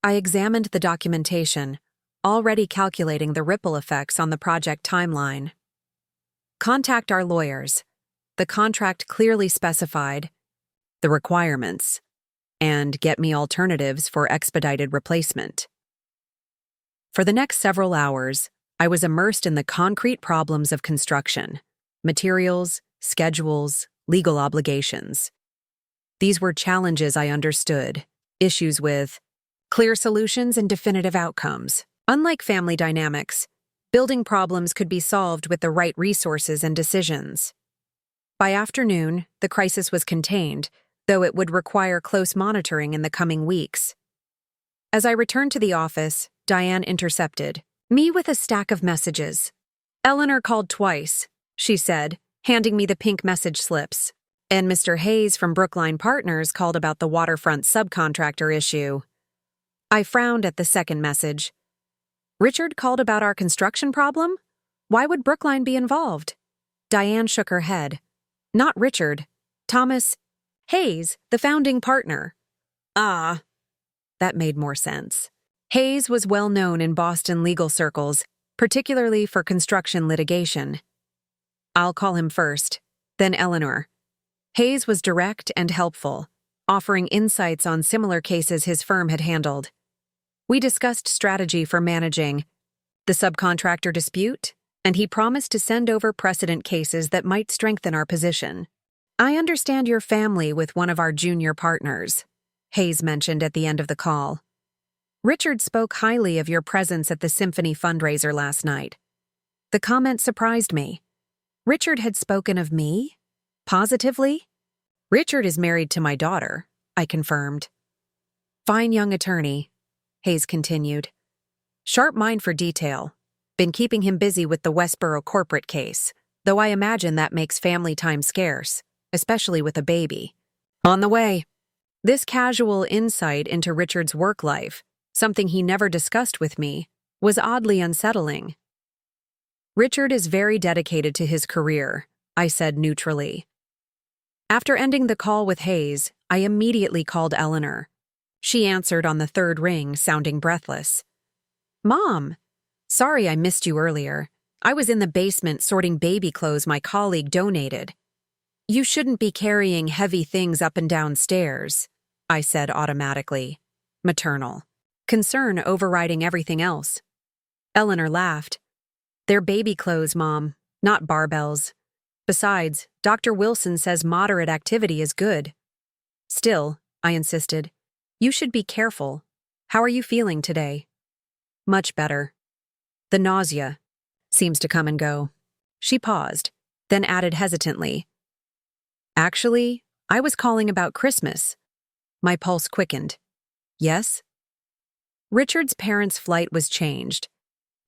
I examined the documentation, already calculating the ripple effects on the project timeline. "Contact our lawyers." The contract clearly specified the requirements, and get me alternatives for expedited replacement. For the next several hours, I was immersed in the concrete problems of construction, materials, schedules, legal obligations. These were challenges I understood, issues with clear solutions and definitive outcomes. Unlike family dynamics, building problems could be solved with the right resources and decisions. By afternoon, the crisis was contained, though it would require close monitoring in the coming weeks. As I returned to the office, Diane intercepted me with a stack of messages. "Eleanor called twice," she said, handing me the pink message slips. "And Mr. Hayes from Brookline Partners called about the waterfront subcontractor issue." I frowned at the second message. "Richard called about our construction problem? Why would Brookline be involved?" Diane shook her head. "Not Richard. Thomas Hayes, the founding partner." Ah, that made more sense. Hayes was well known in Boston legal circles, particularly for construction litigation. I'll call him first, then Eleanor. Hayes was direct and helpful, offering insights on similar cases his firm had handled. We discussed strategy for managing the subcontractor dispute, and he promised to send over precedent cases that might strengthen our position. "I understand your family with one of our junior partners," Hayes mentioned at the end of the call. "Richard spoke highly of your presence at the Symphony fundraiser last night." The comment surprised me. Richard had spoken of me? Positively? "Richard is married to my daughter," I confirmed. "Fine young attorney," Hayes continued. "Sharp mind for detail. Been keeping him busy with the Westboro corporate case, though I imagine that makes family time scarce, especially with a baby. On the way." This casual insight into Richard's work life, something he never discussed with me, was oddly unsettling. Richard is very dedicated to his career, I said neutrally. After ending the call with Hayes, I immediately called Eleanor. She answered on the third ring, sounding breathless. Mom! Sorry I missed you earlier. I was in the basement sorting baby clothes my colleague donated. You shouldn't be carrying heavy things up and down stairs, I said automatically. Maternal. Concern overriding everything else. Eleanor laughed. They're baby clothes, Mom, not barbells. Besides, Dr. Wilson says moderate activity is good. Still, I insisted, you should be careful. How are you feeling today? Much better. The nausea seems to come and go. She paused, then added hesitantly. Actually, I was calling about Christmas. My pulse quickened. Yes? Richard's parents' flight was changed.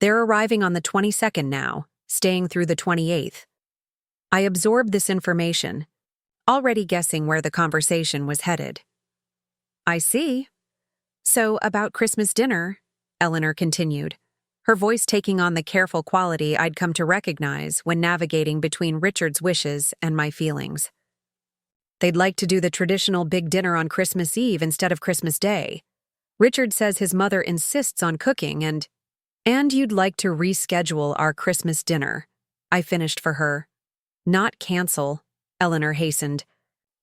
They're arriving on the 22nd now, staying through the 28th. I absorbed this information, already guessing where the conversation was headed. I see. So, about Christmas dinner, Eleanor continued, her voice taking on the careful quality I'd come to recognize when navigating between Richard's wishes and my feelings. They'd like to do the traditional big dinner on Christmas Eve instead of Christmas Day. Richard says his mother insists on cooking and you'd like to reschedule our Christmas dinner, I finished for her. Not cancel, Eleanor hastened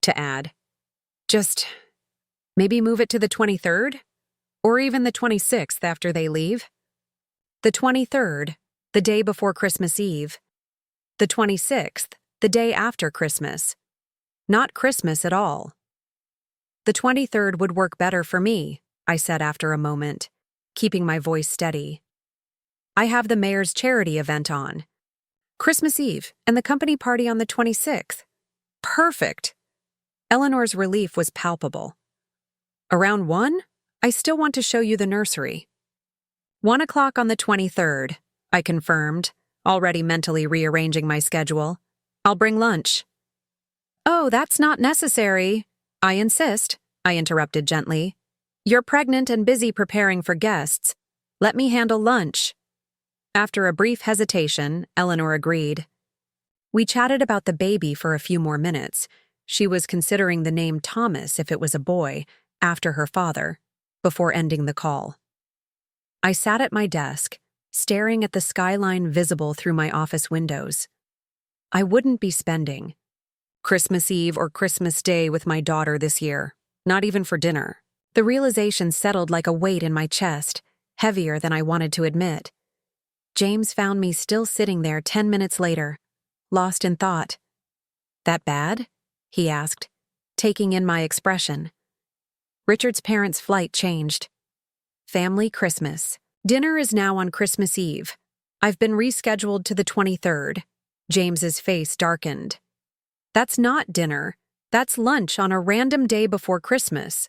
to add. Just maybe move it to the 23rd? Or even the 26th after they leave? The 23rd, the day before Christmas Eve. The 26th, the day after Christmas. Not Christmas at all. The 23rd would work better for me, I said after a moment, keeping my voice steady. I have the mayor's charity event on. Christmas Eve and the company party on the 26th. Perfect. Eleanor's relief was palpable. Around 1? I still want to show you the nursery. 1 o'clock on the 23rd, I confirmed, already mentally rearranging my schedule. I'll bring lunch. Oh, that's not necessary. I insist, I interrupted gently. You're pregnant and busy preparing for guests. Let me handle lunch. After a brief hesitation, Eleanor agreed. We chatted about the baby for a few more minutes. She was considering the name Thomas if it was a boy, after her father, before ending the call. I sat at my desk, staring at the skyline visible through my office windows. I wouldn't be spending Christmas Eve or Christmas Day with my daughter this year, not even for dinner. The realization settled like a weight in my chest, heavier than I wanted to admit. James found me still sitting there 10 minutes later, lost in thought. That bad? He asked, taking in my expression. Richard's parents' flight changed. Family Christmas. Dinner is now on Christmas Eve. I've been rescheduled to the 23rd. James's face darkened. That's not dinner. That's lunch on a random day before Christmas.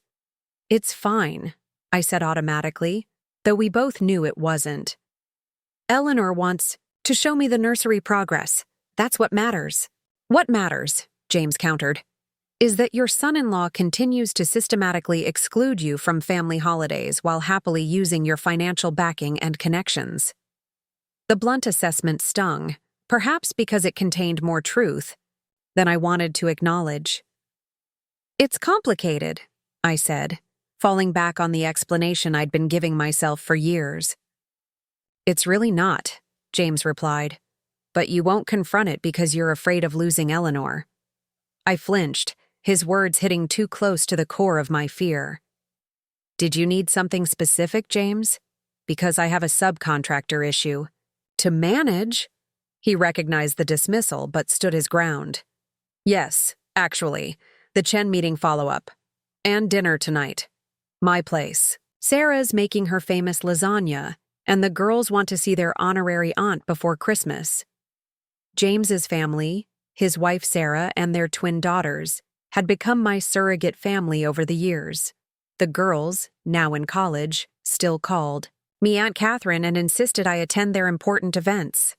It's fine, I said automatically, though we both knew it wasn't. Eleanor wants to show me the nursery progress. That's what matters. What matters, James countered, is that your son-in-law continues to systematically exclude you from family holidays while happily using your financial backing and connections. The blunt assessment stung, perhaps because it contained more truth than I wanted to acknowledge. It's complicated, I said, falling back on the explanation I'd been giving myself for years. It's really not, James replied, but you won't confront it because you're afraid of losing Eleanor. I flinched, his words hitting too close to the core of my fear. Did you need something specific, James? Because I have a subcontractor issue. To manage? He recognized the dismissal but stood his ground. Yes, actually, the Chen meeting follow-up. And dinner tonight. My place. Sarah's making her famous lasagna, and the girls want to see their honorary aunt before Christmas. James's family, his wife Sarah, and their twin daughters had become my surrogate family over the years. The girls, now in college, still called me Aunt Catherine and insisted I attend their important events.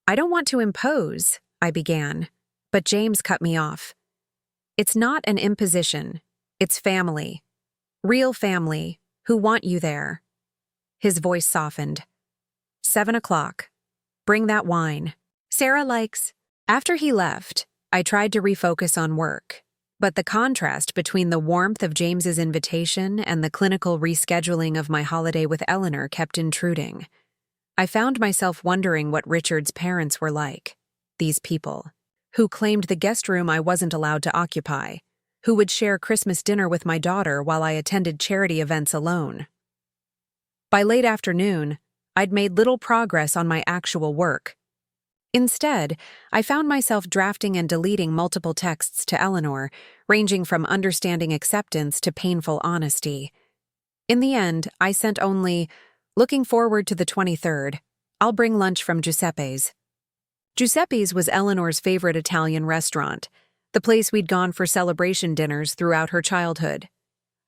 I don't want to impose, I began, but James cut me off. It's not an imposition. It's family. Real family, who want you there. His voice softened. 7 o'clock. Bring that wine. Sarah likes. After he left, I tried to refocus on work, but the contrast between the warmth of James's invitation and the clinical rescheduling of my holiday with Eleanor kept intruding. I found myself wondering what Richard's parents were like, these people, who claimed the guest room I wasn't allowed to occupy, who would share Christmas dinner with my daughter while I attended charity events alone. By late afternoon, I'd made little progress on my actual work. Instead, I found myself drafting and deleting multiple texts to Eleanor, ranging from understanding acceptance to painful honesty. In the end, I sent only, "Looking forward to the 23rd. I'll bring lunch from Giuseppe's." Giuseppe's was Eleanor's favorite Italian restaurant, the place we'd gone for celebration dinners throughout her childhood.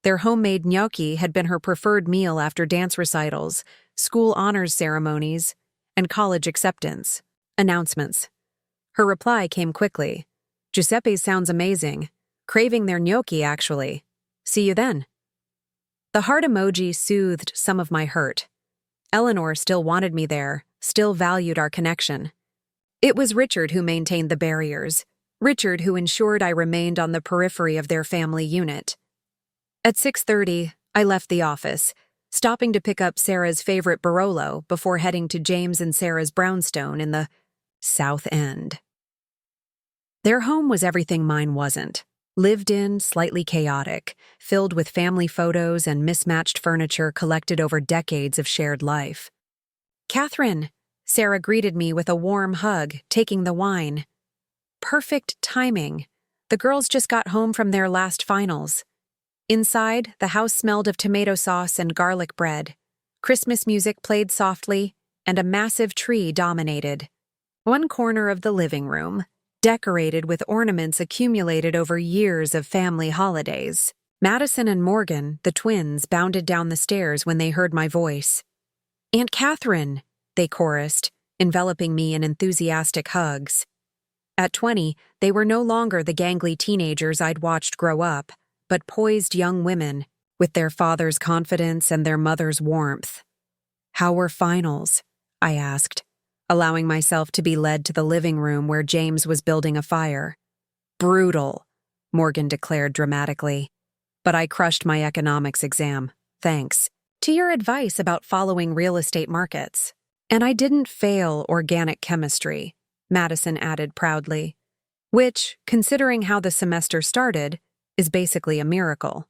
Their homemade gnocchi had been her preferred meal after dance recitals, school honors ceremonies, and college acceptance announcements. Her reply came quickly. "Giuseppe's sounds amazing. Craving their gnocchi, actually. See you then." The heart emoji soothed some of my hurt. Eleanor still wanted me there, still valued our connection. It was Richard who maintained the barriers, Richard who ensured I remained on the periphery of their family unit. At 6:30, I left the office, stopping to pick up Sarah's favorite Barolo before heading to James and Sarah's brownstone in the South End. Their home was everything mine wasn't. Lived in, slightly chaotic, filled with family photos and mismatched furniture collected over decades of shared life. "Catherine," Sarah greeted me with a warm hug, taking the wine. Perfect timing. The girls just got home from their last finals. Inside, the house smelled of tomato sauce and garlic bread. Christmas music played softly, and a massive tree dominated. One corner of the living room, decorated with ornaments accumulated over years of family holidays. Madison and Morgan, the twins, bounded down the stairs when they heard my voice. "Aunt Catherine," they chorused, enveloping me in enthusiastic hugs. At 20, they were no longer the gangly teenagers I'd watched grow up, but poised young women, with their father's confidence and their mother's warmth. "How were finals?" I asked, allowing myself to be led to the living room where James was building a fire. "Brutal," Morgan declared dramatically. "But I crushed my economics exam, thanks to your advice about following real estate markets. And I didn't fail organic chemistry," Madison added proudly, which, considering how the semester started, is basically a miracle.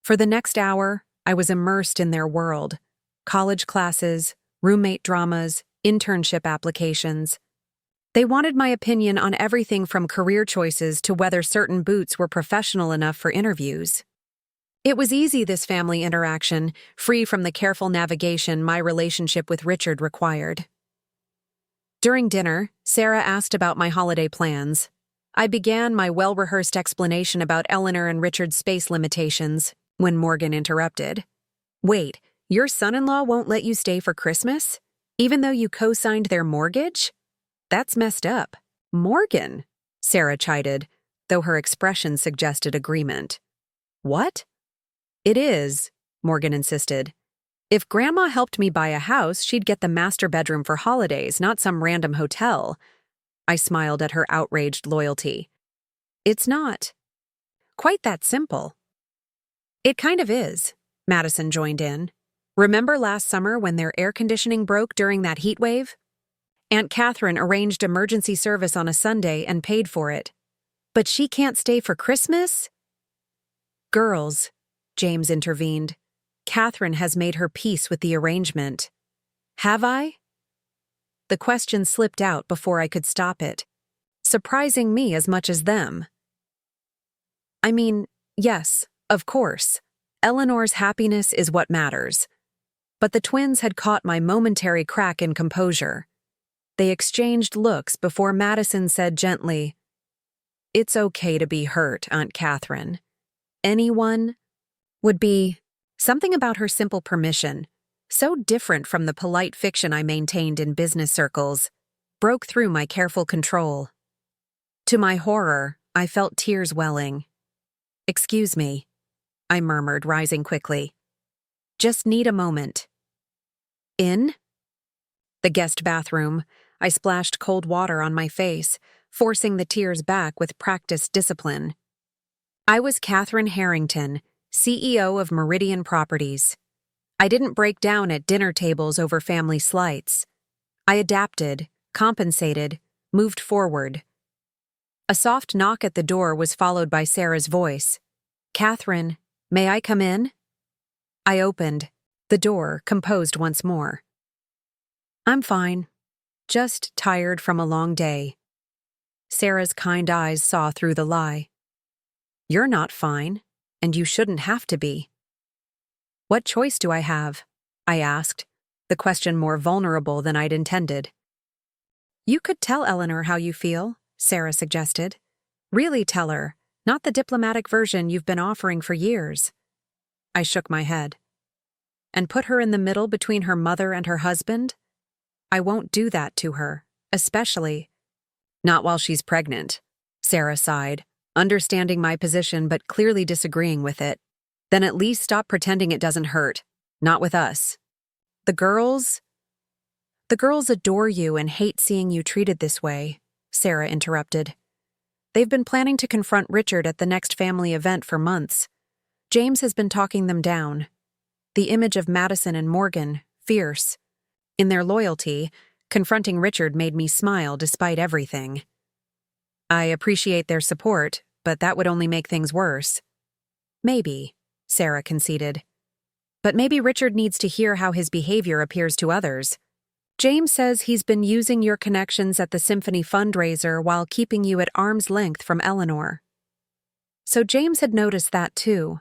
For the next hour, I was immersed in their world. College classes, roommate dramas, internship applications. They wanted my opinion on everything from career choices to whether certain boots were professional enough for interviews. It was easy, this family interaction, free from the careful navigation my relationship with Richard required. During dinner, Sarah asked about my holiday plans. I began my well-rehearsed explanation about Eleanor and Richard's space limitations when Morgan interrupted. "Wait, your son-in-law won't let you stay for Christmas? Even though you co-signed their mortgage? That's messed up." "Morgan," Sarah chided, though her expression suggested agreement. "What?" "It is," Morgan insisted. "If Grandma helped me buy a house, she'd get the master bedroom for holidays, not some random hotel." I smiled at her outraged loyalty. "It's not quite that simple." "It kind of is," Madison joined in. "Remember last summer when their air conditioning broke during that heat wave? Aunt Catherine arranged emergency service on a Sunday and paid for it. But she can't stay for Christmas?" "Girls," James intervened, "Catherine has made her peace with the arrangement." "Have I?" The question slipped out before I could stop it, surprising me as much as them. "I mean, yes, of course. Eleanor's happiness is what matters." But the twins had caught my momentary crack in composure. They exchanged looks before Madison said gently, "It's okay to be hurt, Aunt Catherine. Anyone would be." Something about her simple permission, so different from the polite fiction I maintained in business circles, broke through my careful control. To my horror, I felt tears welling. "Excuse me," I murmured, rising quickly. "Just need a moment." "In?" The guest bathroom, I splashed cold water on my face, forcing the tears back with practiced discipline. I was Catherine Harrington, CEO of Meridian Properties. I didn't break down at dinner tables over family slights. I adapted, compensated, moved forward. A soft knock at the door was followed by Sarah's voice. "Catherine, may I come in?" I opened, the door composed once more. "I'm fine. Just tired from a long day." Sarah's kind eyes saw through the lie. "You're not fine, and you shouldn't have to be." "What choice do I have?" I asked, the question more vulnerable than I'd intended. "You could tell Eleanor how you feel," Sarah suggested. "Really tell her, not the diplomatic version you've been offering for years." I shook my head. "And put her in the middle between her mother and her husband? I won't do that to her, especially—" "Not while she's pregnant," Sarah sighed, understanding my position but clearly disagreeing with it. "Then at least stop pretending it doesn't hurt. Not with us." The girls adore you and hate seeing you treated this way," Sarah interrupted. "They've been planning to confront Richard at the next family event for months. James has been talking them down. The image of Madison and Morgan, fierce. In their loyalty, confronting Richard made me smile despite everything. I appreciate their support, but that would only make things worse." "Maybe," Sarah conceded. "But maybe Richard needs to hear how his behavior appears to others. James says he's been using your connections at the symphony fundraiser while keeping you at arm's length from Eleanor." So James had noticed that too.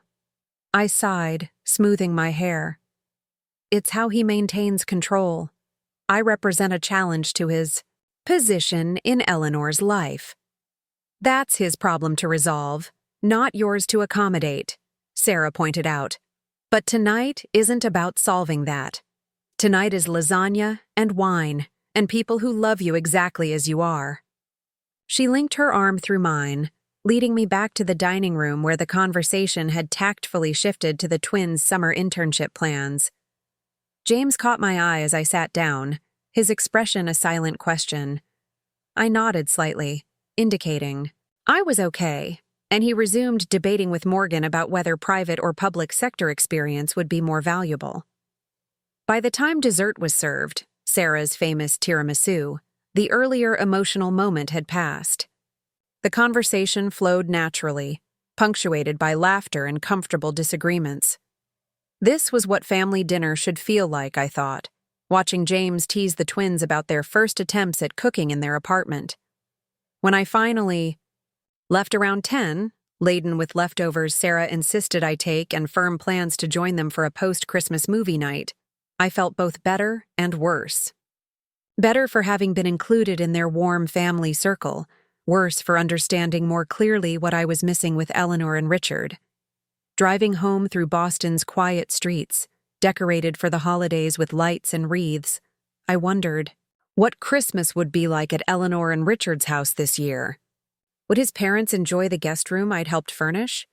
I sighed, smoothing my hair. It's how he maintains control. I represent a challenge to his position in Eleanor's life. "That's his problem to resolve, not yours to accommodate," Sarah pointed out. "But tonight isn't about solving that. Tonight is lasagna and wine and people who love you exactly as you are." She linked her arm through mine, leading me back to the dining room where the conversation had tactfully shifted to the twins' summer internship plans. James caught my eye as I sat down, his expression a silent question. I nodded slightly, indicating I was okay, and he resumed debating with Morgan about whether private or public sector experience would be more valuable. By the time dessert was served, Sarah's famous tiramisu, the earlier emotional moment had passed. The conversation flowed naturally, punctuated by laughter and comfortable disagreements. This was what family dinner should feel like, I thought, watching James tease the twins about their first attempts at cooking in their apartment. When I finally left around 10, laden with leftovers Sarah insisted I take and firm plans to join them for a post-Christmas movie night, I felt both better and worse. Better for having been included in their warm family circle, worse for understanding more clearly what I was missing with Eleanor and Richard. Driving home through Boston's quiet streets, decorated for the holidays with lights and wreaths, I wondered what Christmas would be like at Eleanor and Richard's house this year. Would his parents enjoy the guest room I'd helped furnish?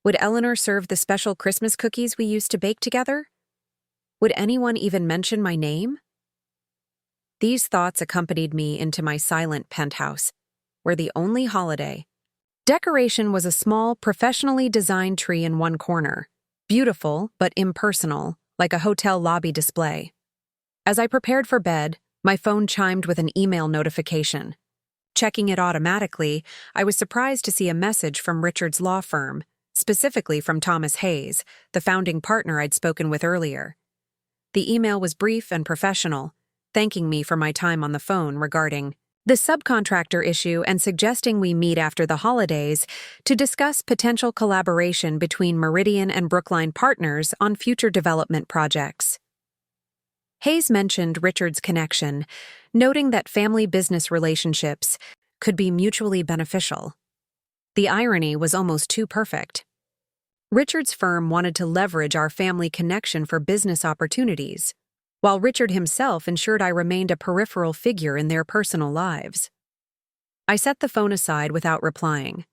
Would Eleanor serve the special Christmas cookies we used to bake together? Would anyone even mention my name? These thoughts accompanied me into my silent penthouse, where the only holiday decoration was a small, professionally designed tree in one corner, beautiful but impersonal, like a hotel lobby display. As I prepared for bed, my phone chimed with an email notification. Checking it automatically, I was surprised to see a message from Richard's law firm, specifically from Thomas Hayes, the founding partner I'd spoken with earlier. The email was brief and professional, thanking me for my time on the phone regarding the subcontractor issue and suggesting we meet after the holidays to discuss potential collaboration between Meridian and Brookline partners on future development projects. Hayes mentioned Richard's connection, noting that family business relationships could be mutually beneficial. The irony was almost too perfect. Richard's firm wanted to leverage our family connection for business opportunities, while Richard himself ensured I remained a peripheral figure in their personal lives. I set the phone aside without replying.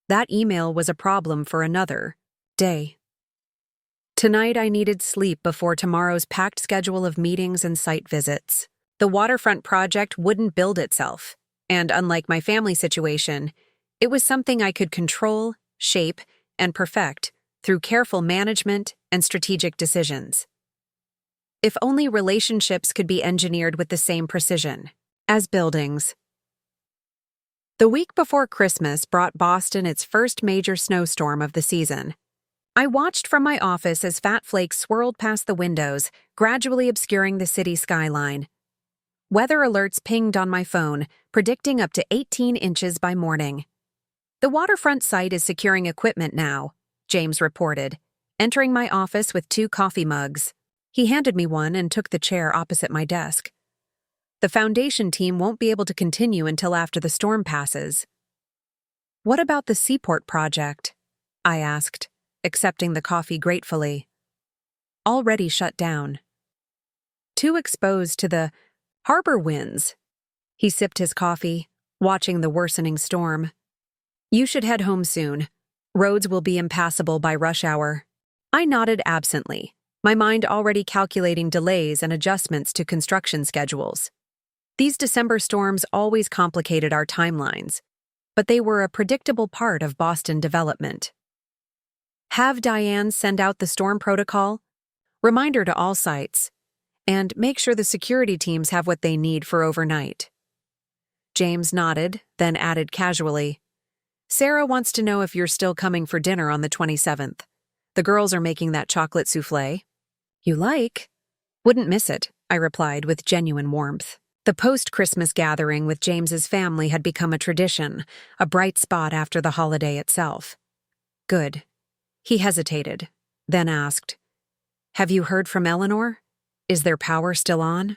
That email was a problem for another day. Tonight I needed sleep before tomorrow's packed schedule of meetings and site visits. The waterfront project wouldn't build itself, and unlike my family situation, it was something I could control, shape, and perfect through careful management and strategic decisions. If only relationships could be engineered with the same precision as buildings. The week before Christmas brought Boston its first major snowstorm of the season. I watched from my office as fat flakes swirled past the windows, gradually obscuring the city skyline. Weather alerts pinged on my phone, predicting up to 18 inches by morning. The waterfront site is securing equipment now, James reported, entering my office with 2 coffee mugs. He handed me one and took the chair opposite my desk. The foundation team won't be able to continue until after the storm passes. What about the seaport project? I asked, accepting the coffee gratefully. Already shut down. Too exposed to the harbor winds. He sipped his coffee, watching the worsening storm. You should head home soon. Roads will be impassable by rush hour. I nodded absently, my mind already calculating delays and adjustments to construction schedules. These December storms always complicated our timelines, but they were a predictable part of Boston development. Have Diane send out the storm protocol, reminder to all sites, and make sure the security teams have what they need for overnight. James nodded, then added casually, Sarah wants to know if you're still coming for dinner on the 27th. The girls are making that chocolate soufflé. You like? Wouldn't miss it, I replied with genuine warmth. The post-Christmas gathering with James's family had become a tradition, a bright spot after the holiday itself. Good. He hesitated, then asked, Have you heard from Eleanor? Is their power still on?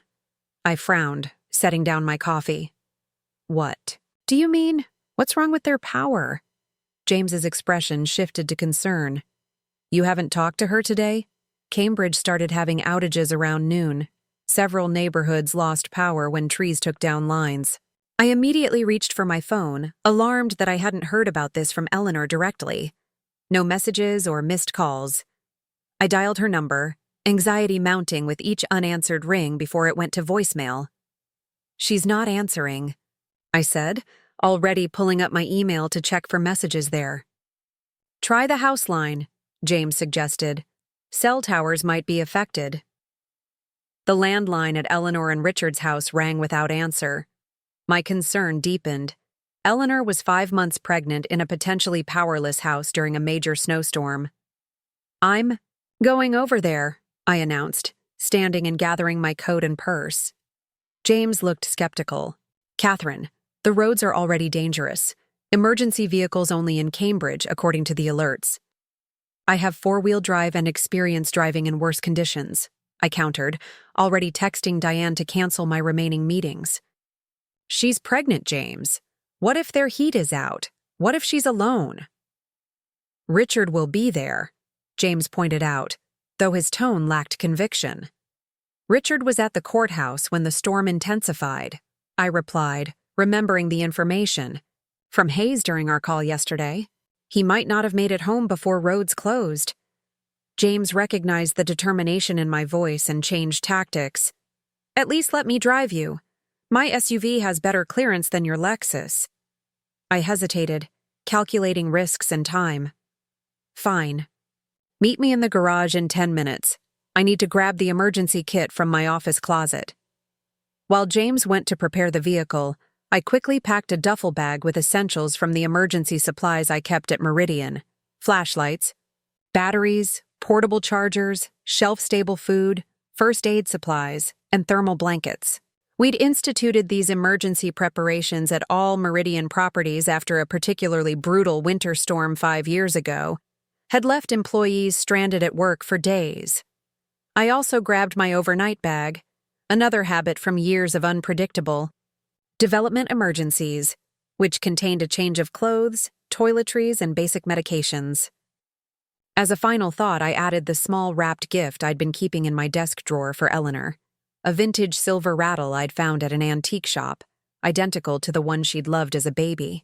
I frowned, setting down my coffee. What? Do you mean? What's wrong with their power? James's expression shifted to concern. You haven't talked to her today? Cambridge started having outages around noon. Several neighborhoods lost power when trees took down lines. I immediately reached for my phone, alarmed that I hadn't heard about this from Eleanor directly. No messages or missed calls. I dialed her number, anxiety mounting with each unanswered ring before it went to voicemail. She's not answering, I said, already pulling up my email to check for messages there. Try the house line, James suggested. Cell towers might be affected. The landline at Eleanor and Richard's house rang without answer. My concern deepened. Eleanor was 5 months pregnant in a potentially powerless house during a major snowstorm. I'm going over there, I announced, standing and gathering my coat and purse. James looked skeptical. Catherine, the roads are already dangerous. Emergency vehicles only in Cambridge, according to the alerts. I have 4-wheel drive and experience driving in worse conditions, I countered, already texting Diane to cancel my remaining meetings. She's pregnant, James. What if their heat is out? What if she's alone? Richard will be there, James pointed out, though his tone lacked conviction. Richard was at the courthouse when the storm intensified, I replied, remembering the information from Hayes during our call yesterday. He might not have made it home before roads closed. James recognized the determination in my voice and changed tactics. At least let me drive you. My SUV has better clearance than your Lexus. I hesitated, calculating risks and time. Fine. Meet me in the garage in 10 minutes. I need to grab the emergency kit from my office closet. While James went to prepare the vehicle, I quickly packed a duffel bag with essentials from the emergency supplies I kept at Meridian. Flashlights, batteries, portable chargers, shelf-stable food, first aid supplies, and thermal blankets. We'd instituted these emergency preparations at all Meridian Properties after a particularly brutal winter storm 5 years ago, had left employees stranded at work for days. I also grabbed my overnight bag, another habit from years of unpredictable development emergencies, which contained a change of clothes, toiletries, and basic medications. As a final thought, I added the small wrapped gift I'd been keeping in my desk drawer for Eleanor, a vintage silver rattle I'd found at an antique shop, identical to the one she'd loved as a baby.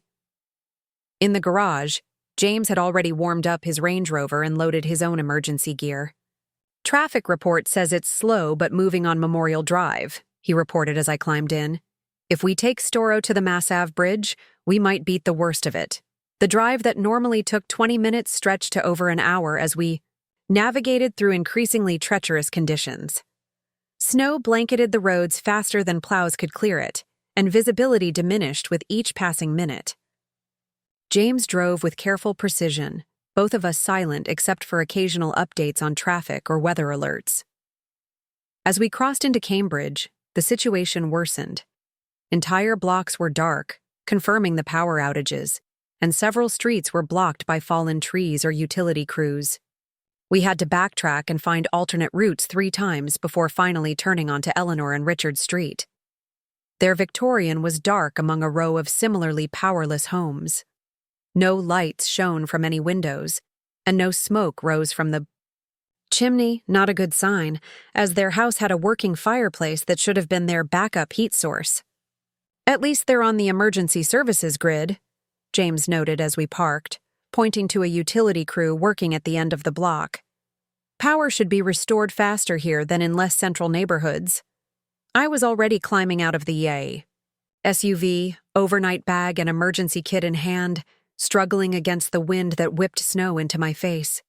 In the garage, James had already warmed up his Range Rover and loaded his own emergency gear. Traffic report says it's slow but moving on Memorial Drive, he reported as I climbed in. "If we take Storo to the Mass Ave Bridge, we might beat the worst of it." The drive that normally took 20 minutes stretched to over an hour as we navigated through increasingly treacherous conditions. Snow blanketed the roads faster than plows could clear it, and visibility diminished with each passing minute. James drove with careful precision, both of us silent except for occasional updates on traffic or weather alerts. As we crossed into Cambridge, the situation worsened. Entire blocks were dark, confirming the power outages, and several streets were blocked by fallen trees or utility crews. We had to backtrack and find alternate routes 3 times before finally turning onto Eleanor and Richard Street. Their Victorian was dark among a row of similarly powerless homes. No lights shone from any windows, and no smoke rose from the chimney, not a good sign, as their house had a working fireplace that should have been their backup heat source. "At least they're on the emergency services grid," James noted as we parked, pointing to a utility crew working at the end of the block. "Power should be restored faster here than in less central neighborhoods." I was already climbing out of the SUV, overnight bag and emergency kit in hand, struggling against the wind that whipped snow into my face.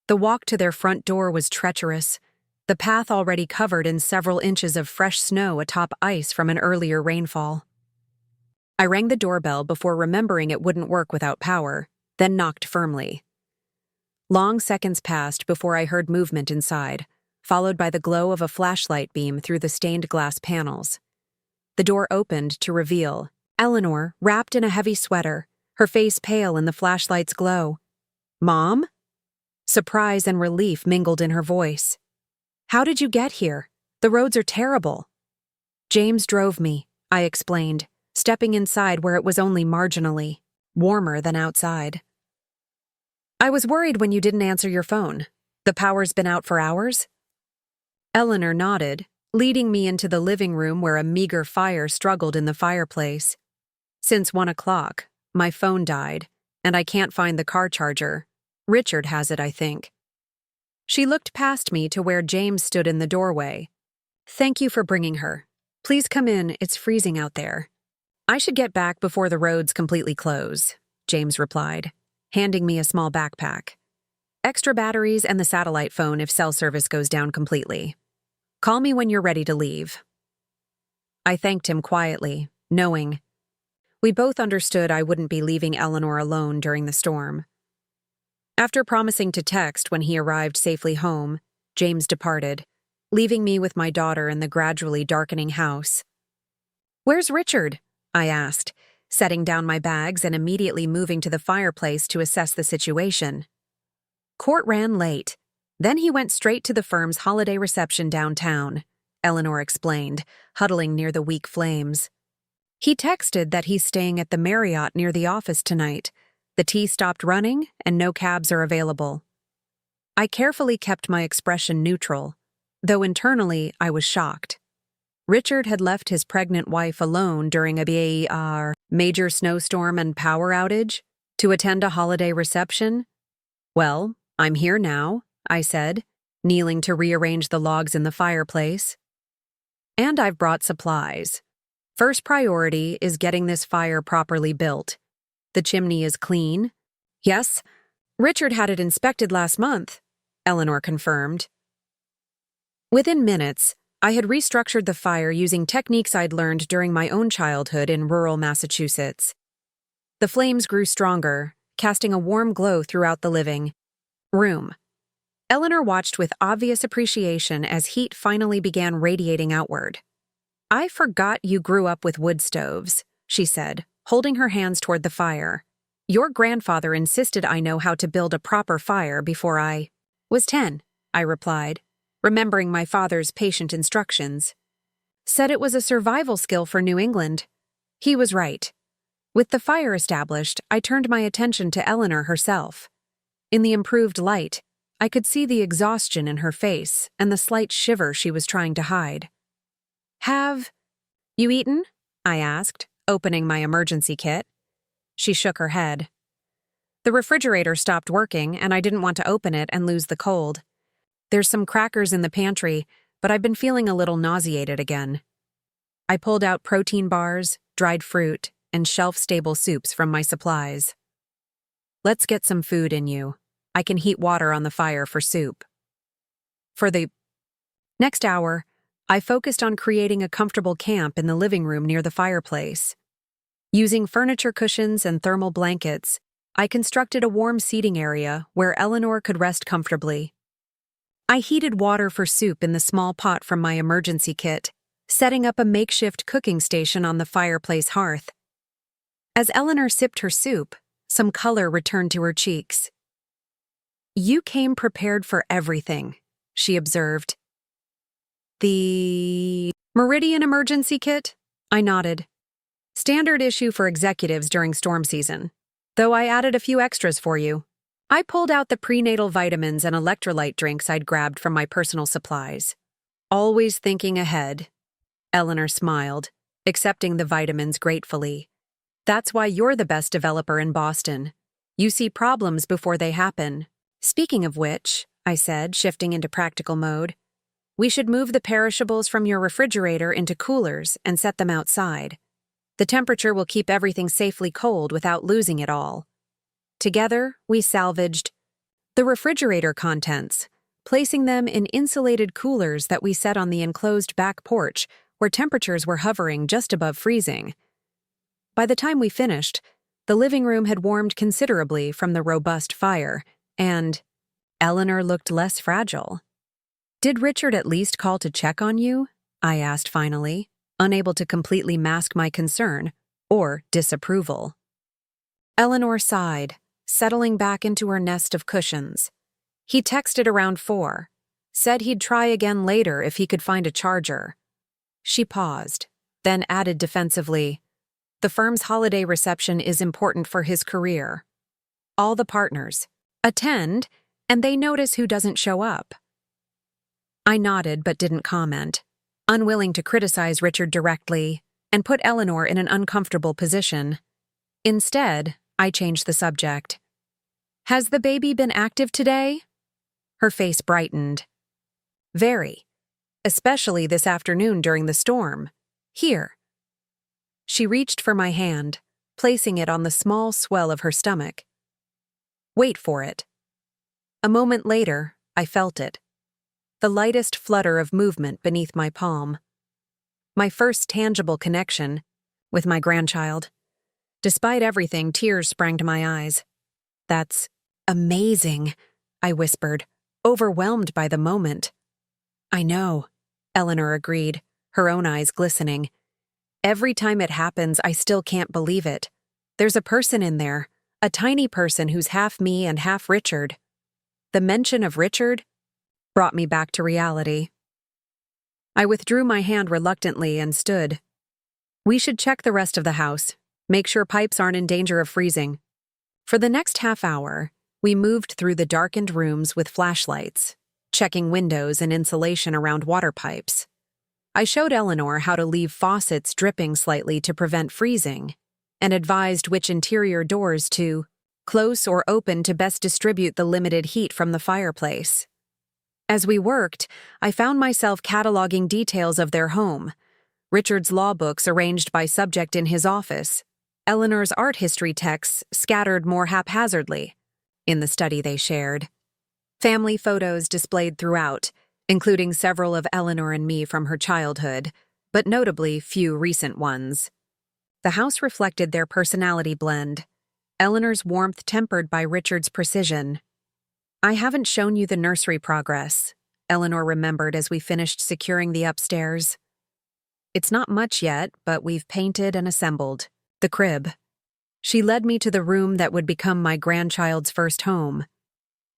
The walk to their front door was treacherous, the path already covered in several inches of fresh snow atop ice from an earlier rainfall. I rang the doorbell before remembering it wouldn't work without power, then knocked firmly. Long seconds passed before I heard movement inside, followed by the glow of a flashlight beam through the stained glass panels. The door opened to reveal Eleanor, wrapped in a heavy sweater, her face pale in the flashlight's glow. "Mom?" Surprise and relief mingled in her voice. "How did you get here? The roads are terrible." "James drove me," I explained, stepping inside where it was only marginally warmer than outside. "I was worried when you didn't answer your phone. The power's been out for hours?" Eleanor nodded, leading me into the living room where a meager fire struggled in the fireplace. "Since 1 o'clock, my phone died, and I can't find the car charger. Richard has it, I think." She looked past me to where James stood in the doorway. "Thank you for bringing her. Please come in, it's freezing out there." "I should get back before the roads completely close," James replied, handing me a small backpack. "Extra batteries and the satellite phone if cell service goes down completely. Call me when you're ready to leave." I thanked him quietly, knowing we both understood I wouldn't be leaving Eleanor alone during the storm. After promising to text when he arrived safely home, James departed, leaving me with my daughter in the gradually darkening house. "Where's Richard?" I asked, setting down my bags and immediately moving to the fireplace to assess the situation. "Court ran late. Then he went straight to the firm's holiday reception downtown," Eleanor explained, huddling near the weak flames. "He texted that he's staying at the Marriott near the office tonight. The T stopped running, and no cabs are available." I carefully kept my expression neutral, though internally I was shocked. Richard had left his pregnant wife alone during a major snowstorm and power outage to attend a holiday reception. "Well, I'm here now," I said, kneeling to rearrange the logs in the fireplace. "And I've brought supplies. First priority is getting this fire properly built. The chimney is clean." "Yes, Richard had it inspected last month," Eleanor confirmed. Within minutes, I had restructured the fire using techniques I'd learned during my own childhood in rural Massachusetts. The flames grew stronger, casting a warm glow throughout the living room. Eleanor watched with obvious appreciation as heat finally began radiating outward. "I forgot you grew up with wood stoves," she said, holding her hands toward the fire. "Your grandfather insisted I know how to build a proper fire before I was 10, I replied, remembering my father's patient instructions. "Said it was a survival skill for New England." He was right. With the fire established, I turned my attention to Eleanor herself. In the improved light, I could see the exhaustion in her face and the slight shiver she was trying to hide. "Have you eaten?" I asked, opening my emergency kit. She shook her head. "The refrigerator stopped working, and I didn't want to open it and lose the cold. There's some crackers in the pantry, but I've been feeling a little nauseated again." I pulled out protein bars, dried fruit, and shelf-stable soups from my supplies. Let's get some food in you. I can heat water on the fire for soup. For the next hour, I focused on creating a comfortable camp in the living room near the fireplace. Using furniture cushions and thermal blankets, I constructed a warm seating area where Eleanor could rest comfortably. I heated water for soup in the small pot from my emergency kit, setting up a makeshift cooking station on the fireplace hearth. As Eleanor sipped her soup, some color returned to her cheeks. "You came prepared for everything," she observed. "The Meridian emergency kit?" I nodded. "Standard issue for executives during storm season. Though I added a few extras for you." I pulled out the prenatal vitamins and electrolyte drinks I'd grabbed from my personal supplies. "Always thinking ahead." Eleanor smiled, accepting the vitamins gratefully. "That's why you're the best developer in Boston. You see problems before they happen." "Speaking of which," I said, shifting into practical mode, "we should move the perishables from your refrigerator into coolers and set them outside. The temperature will keep everything safely cold without losing it all." Together, we salvaged the refrigerator contents, placing them in insulated coolers that we set on the enclosed back porch where temperatures were hovering just above freezing. By the time we finished, the living room had warmed considerably from the robust fire, and Eleanor looked less fragile. "Did Richard at least call to check on you?" I asked finally, unable to completely mask my concern or disapproval. Eleanor sighed, settling back into her nest of cushions. "He texted around 4, said he'd try again later if he could find a charger." She paused, then added defensively, "The firm's holiday reception is important for his career. All the partners attend, and they notice who doesn't show up." I nodded but didn't comment, unwilling to criticize Richard directly and put Eleanor in an uncomfortable position. Instead, I changed the subject. "Has the baby been active today?" Her face brightened. "Very. Especially this afternoon during the storm. Here." She reached for my hand, placing it on the small swell of her stomach. "Wait for it." A moment later, I felt it. The lightest flutter of movement beneath my palm. My first tangible connection with my grandchild. Despite everything, tears sprang to my eyes. "That's amazing," I whispered, overwhelmed by the moment. "I know," Eleanor agreed, her own eyes glistening. "Every time it happens, I still can't believe it. There's a person in there, a tiny person who's half me and half Richard." The mention of Richard brought me back to reality. I withdrew my hand reluctantly and stood. "We should check the rest of the house, make sure pipes aren't in danger of freezing." For the next half hour, we moved through the darkened rooms with flashlights, checking windows and insulation around water pipes. I showed Eleanor how to leave faucets dripping slightly to prevent freezing, and advised which interior doors to close or open to best distribute the limited heat from the fireplace. As we worked, I found myself cataloging details of their home: Richard's law books arranged by subject in his office, Eleanor's art history texts scattered more haphazardly in the study they shared, family photos displayed throughout, including several of Eleanor and me from her childhood, but notably few recent ones. The house reflected their personality blend, Eleanor's warmth tempered by Richard's precision. "I haven't shown you the nursery progress," Eleanor remembered as we finished securing the upstairs. "It's not much yet, but we've painted and assembled the crib." She led me to the room that would become my grandchild's first home.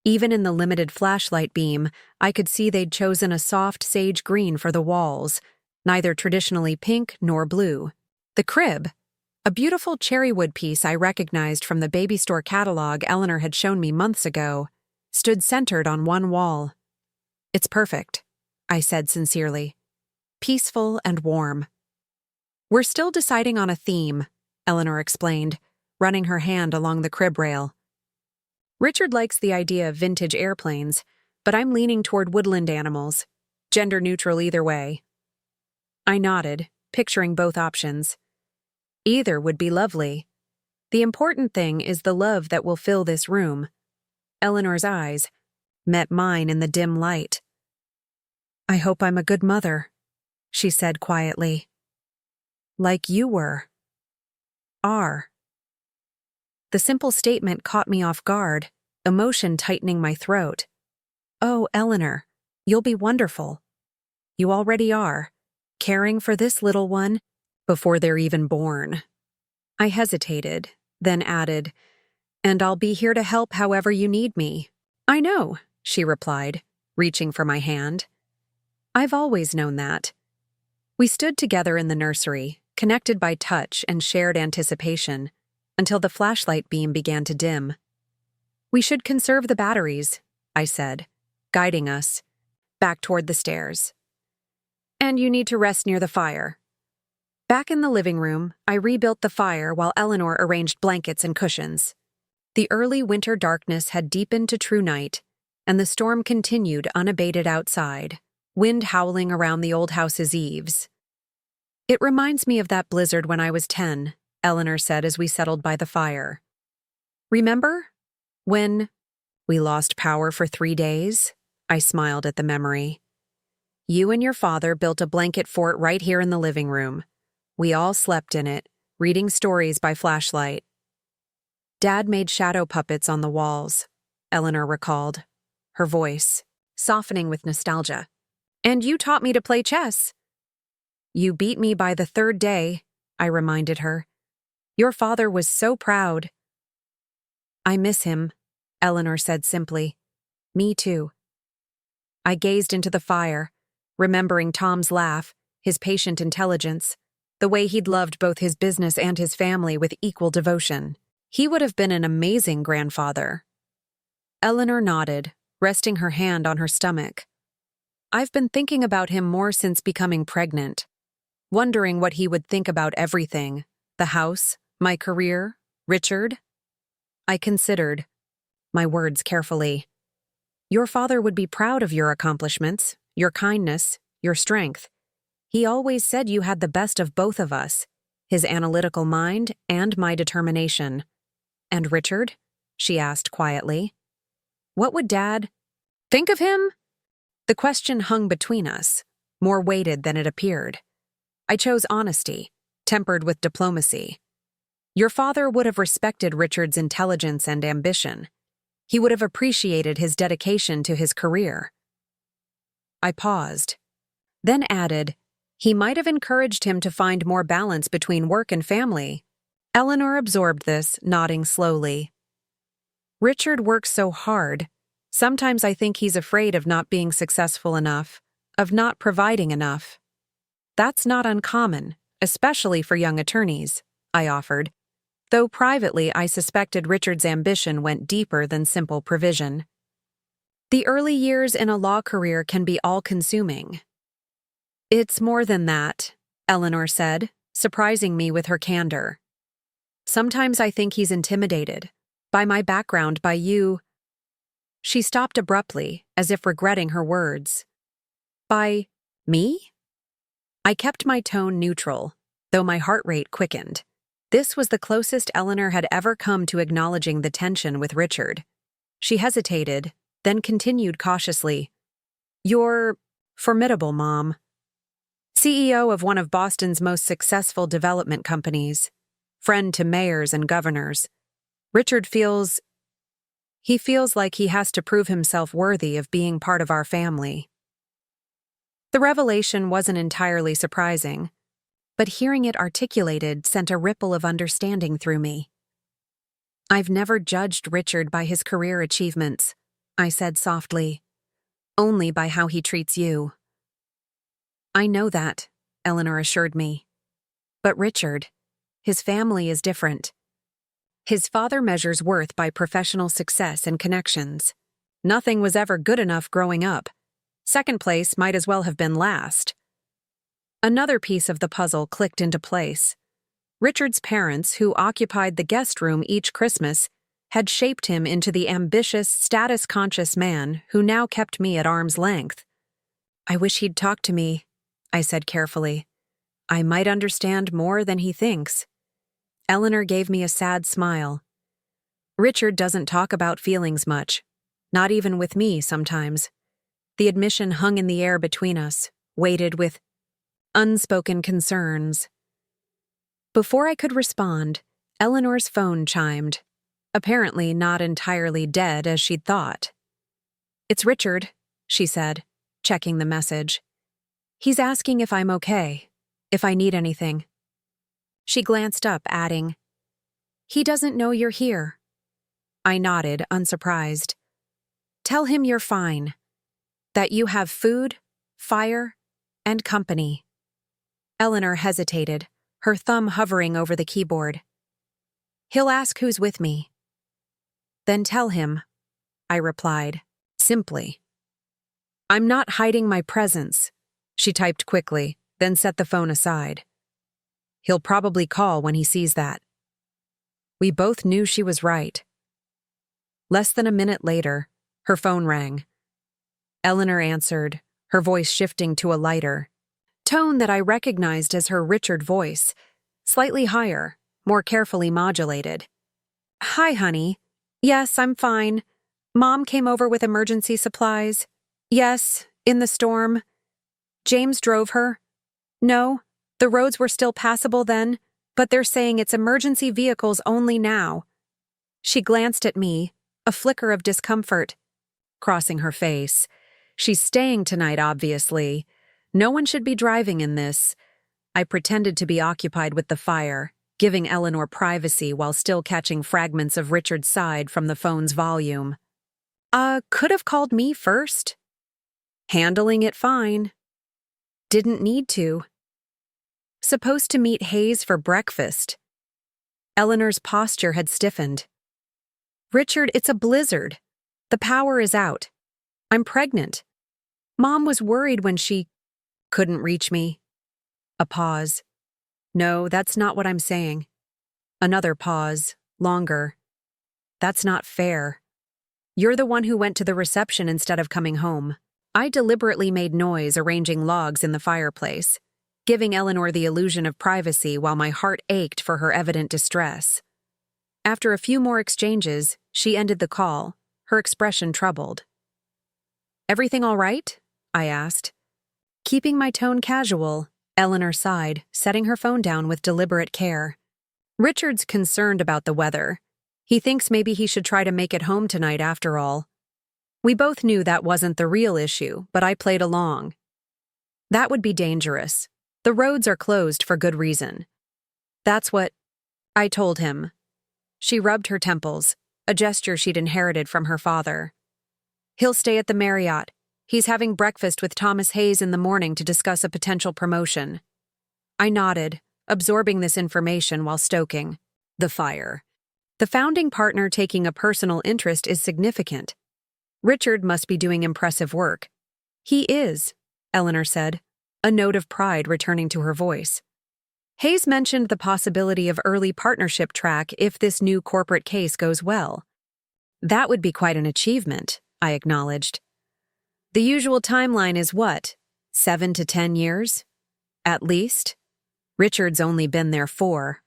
Even in the limited flashlight beam, I could see they'd chosen a soft sage green for the walls, neither traditionally pink nor blue. The crib, a beautiful cherrywood piece I recognized from the baby store catalog Eleanor had shown me months ago, stood centered on one wall. "It's perfect," I said sincerely. "Peaceful and warm." "We're still deciding on a theme," Eleanor explained, running her hand along the crib rail. "Richard likes the idea of vintage airplanes, but I'm leaning toward woodland animals, gender neutral either way." I nodded, picturing both options. Either would be lovely. The important thing is the love that will fill this room. Eleanor's eyes met mine in the dim light. I hope I'm a good mother, she said quietly. Like you were. Are. The simple statement caught me off guard, emotion tightening my throat. Oh, Eleanor, you'll be wonderful. You already are, caring for this little one before they're even born. I hesitated, then added, and I'll be here to help however you need me. I know, she replied, reaching for my hand. I've always known that. We stood together in the nursery, connected by touch and shared anticipation, until the flashlight beam began to dim. We should conserve the batteries, I said, guiding us back toward the stairs. And you need to rest near the fire. Back in the living room, I rebuilt the fire while Eleanor arranged blankets and cushions. The early winter darkness had deepened to true night, and the storm continued unabated outside, wind howling around the old house's eaves. It reminds me of that blizzard when I was 10, Eleanor said as we settled by the fire. Remember? When we lost power for 3 days? I smiled at the memory. You and your father built a blanket fort right here in the living room. We all slept in it, reading stories by flashlight. Dad made shadow puppets on the walls, Eleanor recalled, her voice softening with nostalgia. And you taught me to play chess. You beat me by the 3rd day, I reminded her. Your father was so proud. I miss him, Eleanor said simply. Me too. I gazed into the fire, remembering Tom's laugh, his patient intelligence, the way he'd loved both his business and his family with equal devotion. He would have been an amazing grandfather. Eleanor nodded, resting her hand on her stomach. I've been thinking about him more since becoming pregnant, wondering what he would think about everything, the house, my career, Richard. I considered my words carefully. Your father would be proud of your accomplishments, your kindness, your strength. He always said you had the best of both of us, his analytical mind and my determination. And Richard? She asked quietly. What would Dad think of him? The question hung between us, more weighted than it appeared. I chose honesty, tempered with diplomacy. Your father would have respected Richard's intelligence and ambition. He would have appreciated his dedication to his career. I paused, then added, he might have encouraged him to find more balance between work and family. Eleanor absorbed this, nodding slowly. Richard works so hard. Sometimes I think he's afraid of not being successful enough, of not providing enough. That's not uncommon, especially for young attorneys, I offered, though privately I suspected Richard's ambition went deeper than simple provision. The early years in a law career can be all-consuming. It's more than that, Eleanor said, surprising me with her candor. Sometimes I think he's intimidated, by my background, by you. She stopped abruptly, as if regretting her words. By me? I kept my tone neutral, though my heart rate quickened. This was the closest Eleanor had ever come to acknowledging the tension with Richard. She hesitated, then continued cautiously. You're formidable, Mom. CEO of one of Boston's most successful development companies, friend to mayors and governors. Richard feels like he has to prove himself worthy of being part of our family. The revelation wasn't entirely surprising, but hearing it articulated sent a ripple of understanding through me. I've never judged Richard by his career achievements, I said softly, only by how he treats you. I know that, Eleanor assured me. But Richard, his family is different. His father measures worth by professional success and connections. Nothing was ever good enough growing up. Second place might as well have been last. Another piece of the puzzle clicked into place. Richard's parents, who occupied the guest room each Christmas, had shaped him into the ambitious, status-conscious man who now kept me at arm's length. I wish he'd talk to me, I said carefully. I might understand more than he thinks. Eleanor gave me a sad smile. Richard doesn't talk about feelings much, not even with me sometimes. The admission hung in the air between us, weighted with unspoken concerns. Before I could respond, Eleanor's phone chimed, apparently not entirely dead as she'd thought. "It's Richard," she said, checking the message. "He's asking if I'm okay, if I need anything." She glanced up, adding, "He doesn't know you're here." I nodded, unsurprised. "Tell him you're fine, that you have food, fire, and company." Eleanor hesitated, her thumb hovering over the keyboard. "He'll ask who's with me." "Then tell him," I replied, simply. "I'm not hiding my presence," she typed quickly, then set the phone aside. "He'll probably call when he sees that." We both knew she was right. Less than a minute later, her phone rang. Eleanor answered, her voice shifting to a lighter tone that I recognized as her Richard voice, slightly higher, more carefully modulated. "Hi, honey. Yes, I'm fine. Mom came over with emergency supplies. Yes, in the storm. James drove her. No, the roads were still passable then, but they're saying it's emergency vehicles only now." She glanced at me, a flicker of discomfort crossing her face. "She's staying tonight, obviously. No one should be driving in this." I pretended to be occupied with the fire, giving Eleanor privacy while still catching fragments of Richard's side from the phone's volume. Could have called me first." "Handling it fine." "Didn't need to." "Supposed to meet Hayes for breakfast." Eleanor's posture had stiffened. "Richard, it's a blizzard. The power is out. I'm pregnant. Mom was worried when she couldn't reach me." A pause. "No, that's not what I'm saying." Another pause, longer. "That's not fair. You're the one who went to the reception instead of coming home." I deliberately made noise arranging logs in the fireplace, giving Eleanor the illusion of privacy while my heart ached for her evident distress. After a few more exchanges, she ended the call, her expression troubled. "Everything all right?" I asked. Keeping my tone casual, Eleanor sighed, setting her phone down with deliberate care. "Richard's concerned about the weather. He thinks maybe he should try to make it home tonight after all." We both knew that wasn't the real issue, but I played along. "That would be dangerous. The roads are closed for good reason." "That's what I told him." She rubbed her temples, a gesture she'd inherited from her father. "He'll stay at the Marriott. He's having breakfast with Thomas Hayes in the morning to discuss a potential promotion." I nodded, absorbing this information while stoking the fire. The founding partner taking a personal interest is significant. Richard must be doing impressive work. "He is," Eleanor said, a note of pride returning to her voice. "Hayes mentioned the possibility of early partnership track if this new corporate case goes well." "That would be quite an achievement," I acknowledged. "The usual timeline is what, 7 to 10 years? At least. Richard's only been there 4.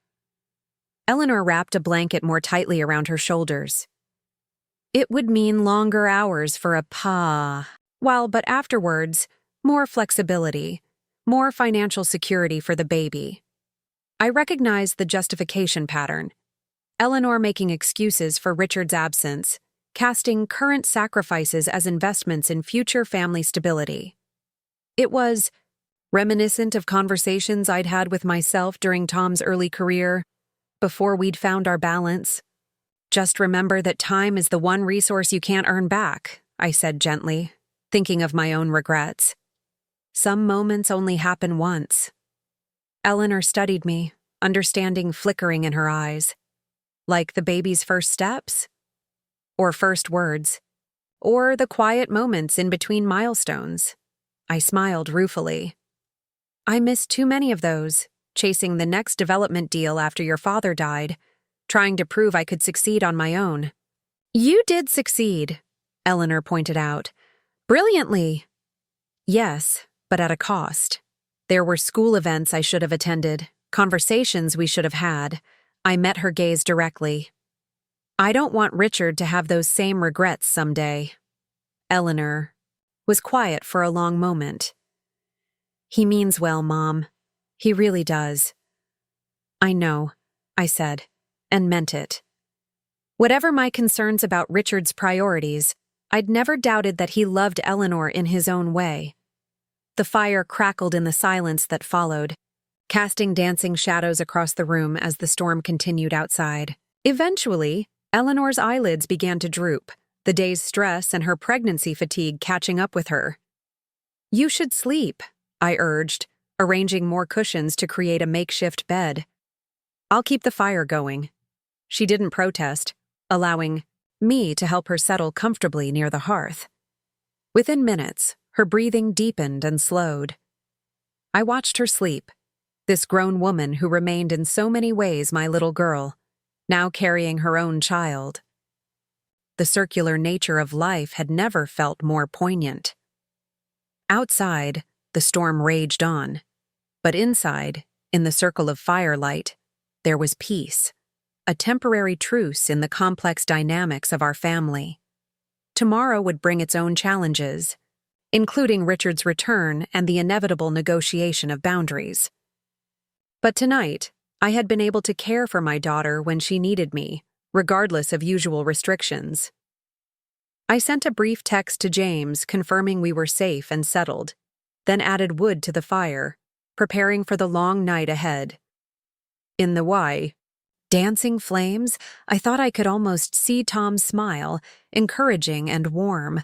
Eleanor wrapped a blanket more tightly around her shoulders. "It would mean longer hours for a but afterwards, more flexibility, more financial security for the baby." I recognized the justification pattern. Eleanor making excuses for Richard's absence, casting current sacrifices as investments in future family stability. It was reminiscent of conversations I'd had with myself during Tom's early career, before we'd found our balance. "Just remember that time is the one resource you can't earn back," I said gently, thinking of my own regrets. "Some moments only happen once." Eleanor studied me, understanding flickering in her eyes. Like the baby's first steps? Or first words? Or the quiet moments in between milestones? I smiled ruefully. "I missed too many of those, chasing the next development deal after your father died, trying to prove I could succeed on my own." "You did succeed," Eleanor pointed out. "Brilliantly." "Yes, but at a cost." There were school events I should have attended, conversations we should have had. I met her gaze directly. I don't want Richard to have those same regrets someday. Eleanor was quiet for a long moment. He means well, Mom. He really does. I know, I said, and meant it. Whatever my concerns about Richard's priorities, I'd never doubted that he loved Eleanor in his own way. The fire crackled in the silence that followed, casting dancing shadows across the room as the storm continued outside. Eventually, Eleanor's eyelids began to droop, the day's stress and her pregnancy fatigue catching up with her. You should sleep, I urged, arranging more cushions to create a makeshift bed. I'll keep the fire going. She didn't protest, allowing me to help her settle comfortably near the hearth. Within minutes, her breathing deepened and slowed. I watched her sleep, this grown woman who remained in so many ways my little girl, now carrying her own child. The circular nature of life had never felt more poignant. Outside, the storm raged on, but inside, in the circle of firelight, there was peace, a temporary truce in the complex dynamics of our family. Tomorrow would bring its own challenges, including Richard's return and the inevitable negotiation of boundaries. But tonight, I had been able to care for my daughter when she needed me, regardless of usual restrictions. I sent a brief text to James confirming we were safe and settled, then added wood to the fire, preparing for the long night ahead. In the dancing flames, I thought I could almost see Tom's smile, encouraging and warm.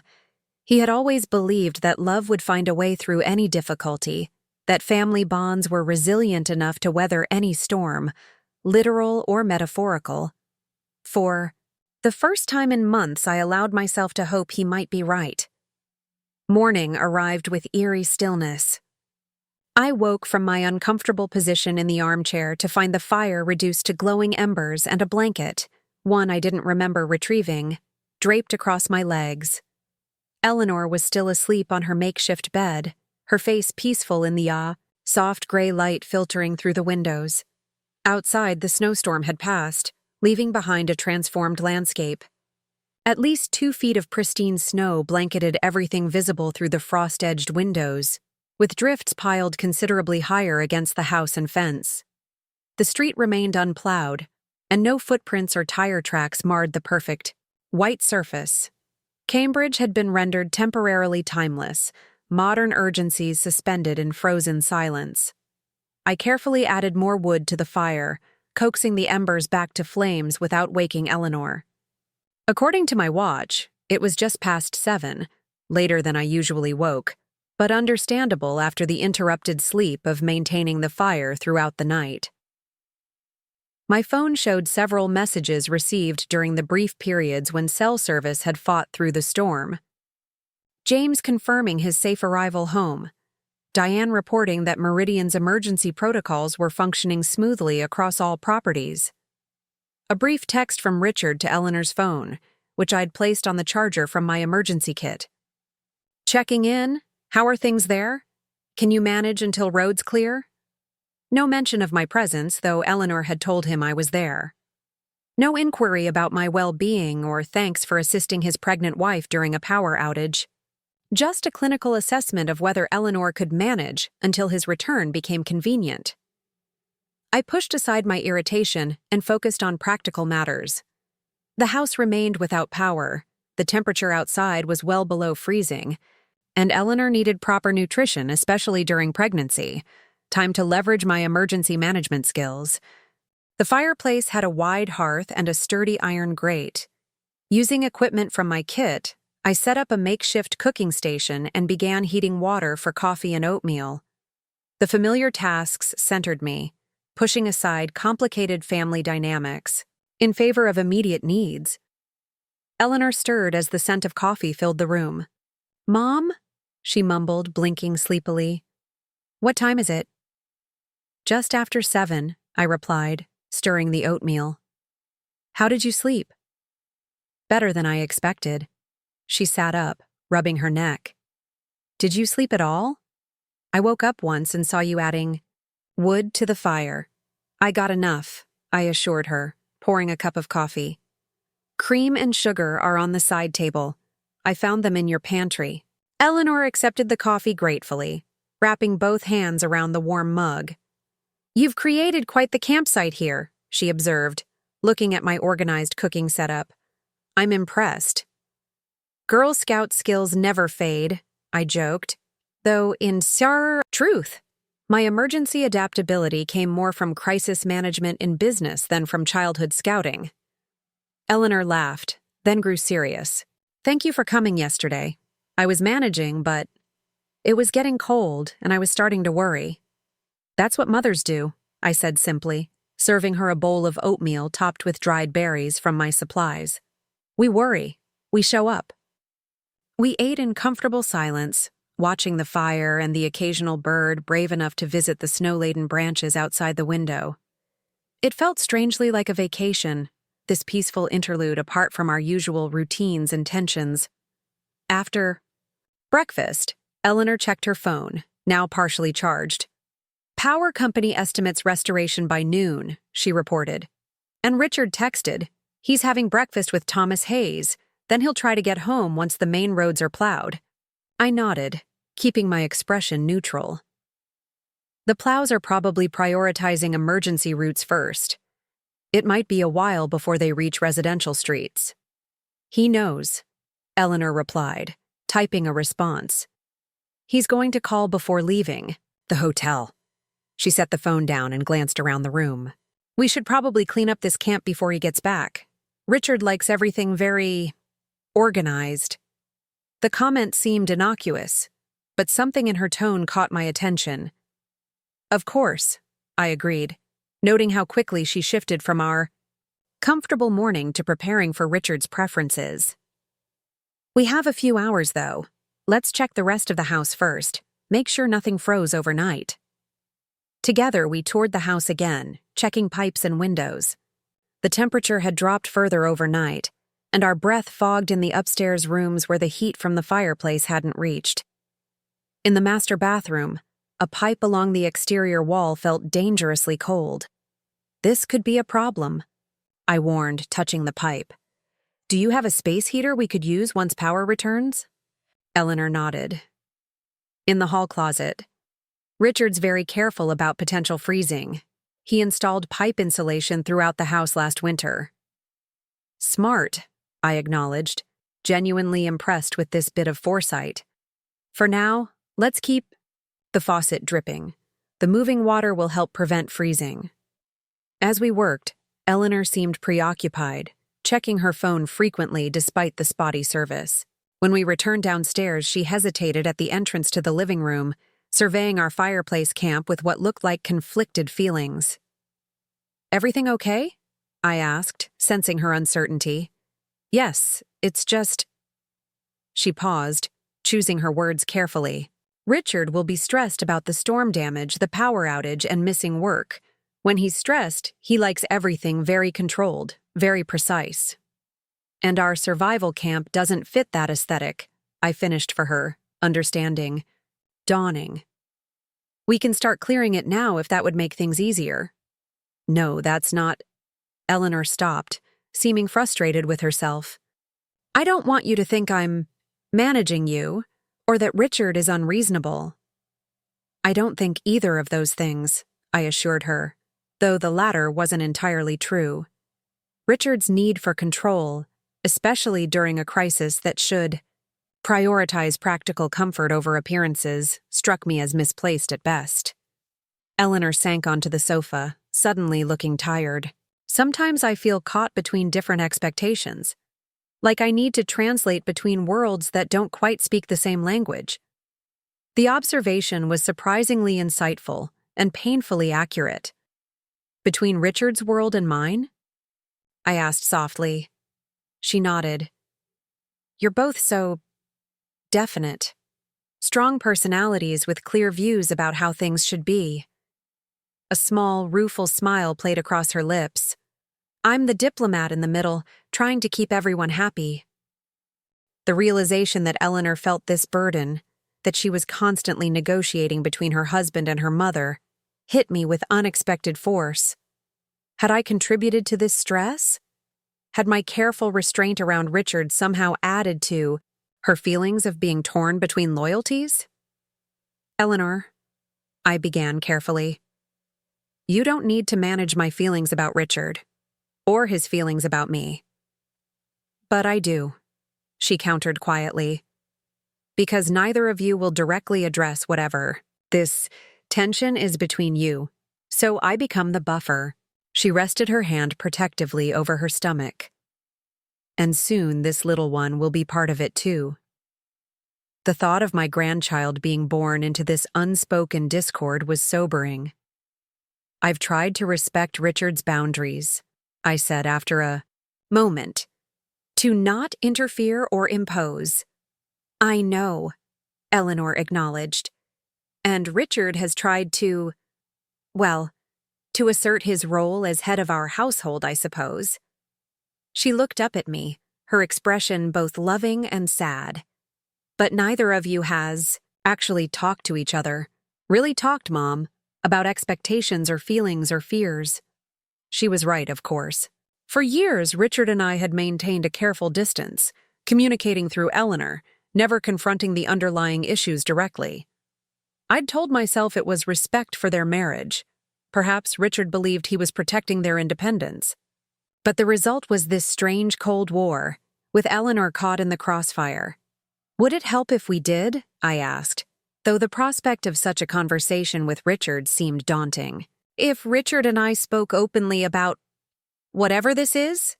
He had always believed that love would find a way through any difficulty, that family bonds were resilient enough to weather any storm, literal or metaphorical. For the first time in months, I allowed myself to hope he might be right. Morning arrived with eerie stillness. I woke from my uncomfortable position in the armchair to find the fire reduced to glowing embers and a blanket, one I didn't remember retrieving, draped across my legs. Eleanor was still asleep on her makeshift bed, her face peaceful in the soft gray light filtering through the windows. Outside, the snowstorm had passed, leaving behind a transformed landscape. At least 2 feet of pristine snow blanketed everything visible through the frost-edged windows, with drifts piled considerably higher against the house and fence. The street remained unplowed, and no footprints or tire tracks marred the perfect, white surface. Cambridge had been rendered temporarily timeless, modern urgencies suspended in frozen silence. I carefully added more wood to the fire, coaxing the embers back to flames without waking Eleanor. According to my watch, it was just past 7, later than I usually woke, but understandable after the interrupted sleep of maintaining the fire throughout the night. My phone showed several messages received during the brief periods when cell service had fought through the storm. James confirming his safe arrival home. Diane reporting that Meridian's emergency protocols were functioning smoothly across all properties. A brief text from Richard to Eleanor's phone, which I'd placed on the charger from my emergency kit. Checking in. How are things there? Can you manage until roads clear? No mention of my presence, though Eleanor had told him I was there. No inquiry about my well-being or thanks for assisting his pregnant wife during a power outage. Just a clinical assessment of whether Eleanor could manage until his return became convenient. I pushed aside my irritation and focused on practical matters. The house remained without power, the temperature outside was well below freezing, and Eleanor needed proper nutrition, especially during pregnancy. Time to leverage my emergency management skills. The fireplace had a wide hearth and a sturdy iron grate. Using equipment from my kit, I set up a makeshift cooking station and began heating water for coffee and oatmeal. The familiar tasks centered me, pushing aside complicated family dynamics in favor of immediate needs. Eleanor stirred as the scent of coffee filled the room. "Mom?" she mumbled, blinking sleepily. "What time is it?" "Just after 7, I replied, stirring the oatmeal. "How did you sleep?" "Better than I expected." She sat up, rubbing her neck. "Did you sleep at all?" I woke up once and saw you adding wood to the fire. I got enough, I assured her, pouring a cup of coffee. Cream and sugar are on the side table. I found them in your pantry. Eleanor accepted the coffee gratefully, wrapping both hands around the warm mug. You've created quite the campsite here, she observed, looking at my organized cooking setup. I'm impressed. Girl Scout skills never fade, I joked, though in truth, my emergency adaptability came more from crisis management in business than from childhood scouting. Eleanor laughed, then grew serious. Thank you for coming yesterday. I was managing, but it was getting cold and I was starting to worry. That's what mothers do, I said simply, serving her a bowl of oatmeal topped with dried berries from my supplies. We worry. We show up. We ate in comfortable silence, watching the fire and the occasional bird brave enough to visit the snow-laden branches outside the window. It felt strangely like a vacation, this peaceful interlude apart from our usual routines and tensions. After breakfast, Eleanor checked her phone, now partially charged. Power company estimates restoration by noon, she reported. And Richard texted, he's having breakfast with Thomas Hayes, then he'll try to get home once the main roads are plowed. I nodded, keeping my expression neutral. The plows are probably prioritizing emergency routes first. It might be a while before they reach residential streets. He knows, Eleanor replied, typing a response. He's going to call before leaving the hotel. She set the phone down and glanced around the room. We should probably clean up this camp before he gets back. Richard likes everything very organized. The comment seemed innocuous, but something in her tone caught my attention. Of course, I agreed, noting how quickly she shifted from our comfortable morning to preparing for Richard's preferences. We have a few hours, though. Let's check the rest of the house first. Make sure nothing froze overnight. Together, we toured the house again, checking pipes and windows. The temperature had dropped further overnight, and our breath fogged in the upstairs rooms where the heat from the fireplace hadn't reached. In the master bathroom, a pipe along the exterior wall felt dangerously cold. This could be a problem, I warned, touching the pipe. Do you have a space heater we could use once power returns? Eleanor nodded. In the hall closet. Richard's very careful about potential freezing. He installed pipe insulation throughout the house last winter. Smart, I acknowledged, genuinely impressed with this bit of foresight. For now, let's keep the faucet dripping. The moving water will help prevent freezing. As we worked, Eleanor seemed preoccupied, checking her phone frequently despite the spotty service. When we returned downstairs, she hesitated at the entrance to the living room, surveying our fireplace camp with what looked like conflicted feelings. Everything okay? I asked, sensing her uncertainty. Yes, it's just... She paused, choosing her words carefully. Richard will be stressed about the storm damage, the power outage, and missing work. When he's stressed, he likes everything very controlled, very precise. And our survival camp doesn't fit that aesthetic, I finished for her, understanding. Dawning. We can start clearing it now if that would make things easier. No, that's not... Eleanor stopped, seeming frustrated with herself. I don't want you to think I'm managing you, or that Richard is unreasonable. I don't think either of those things, I assured her, though the latter wasn't entirely true. Richard's need for control, especially during a crisis that should prioritize practical comfort over appearances, struck me as misplaced at best. Eleanor sank onto the sofa, suddenly looking tired. Sometimes I feel caught between different expectations, like I need to translate between worlds that don't quite speak the same language. The observation was surprisingly insightful and painfully accurate. Between Richard's world and mine? I asked softly. She nodded. You're both so definite. Strong personalities with clear views about how things should be. A small, rueful smile played across her lips. I'm the diplomat in the middle, trying to keep everyone happy. The realization that Eleanor felt this burden, that she was constantly negotiating between her husband and her mother, hit me with unexpected force. Had I contributed to this stress? Had my careful restraint around Richard somehow added to her feelings of being torn between loyalties? Eleanor, I began carefully, you don't need to manage my feelings about Richard, or his feelings about me. But I do, she countered quietly, because neither of you will directly address whatever this tension is between you, so I become the buffer. She rested her hand protectively over her stomach. And soon this little one will be part of it too. The thought of my grandchild being born into this unspoken discord was sobering. I've tried to respect Richard's boundaries, I said after a moment, to not interfere or impose. I know, Eleanor acknowledged. And Richard has tried to, well, to assert his role as head of our household, I suppose. She looked up at me, her expression both loving and sad. But neither of you has actually talked to each other, really talked, Mom, about expectations or feelings or fears. She was right, of course. For years, Richard and I had maintained a careful distance, communicating through Eleanor, never confronting the underlying issues directly. I'd told myself it was respect for their marriage. Perhaps Richard believed he was protecting their independence. But the result was this strange Cold War, with Eleanor caught in the crossfire. Would it help if we did? I asked, though the prospect of such a conversation with Richard seemed daunting. If Richard and I spoke openly about whatever this is?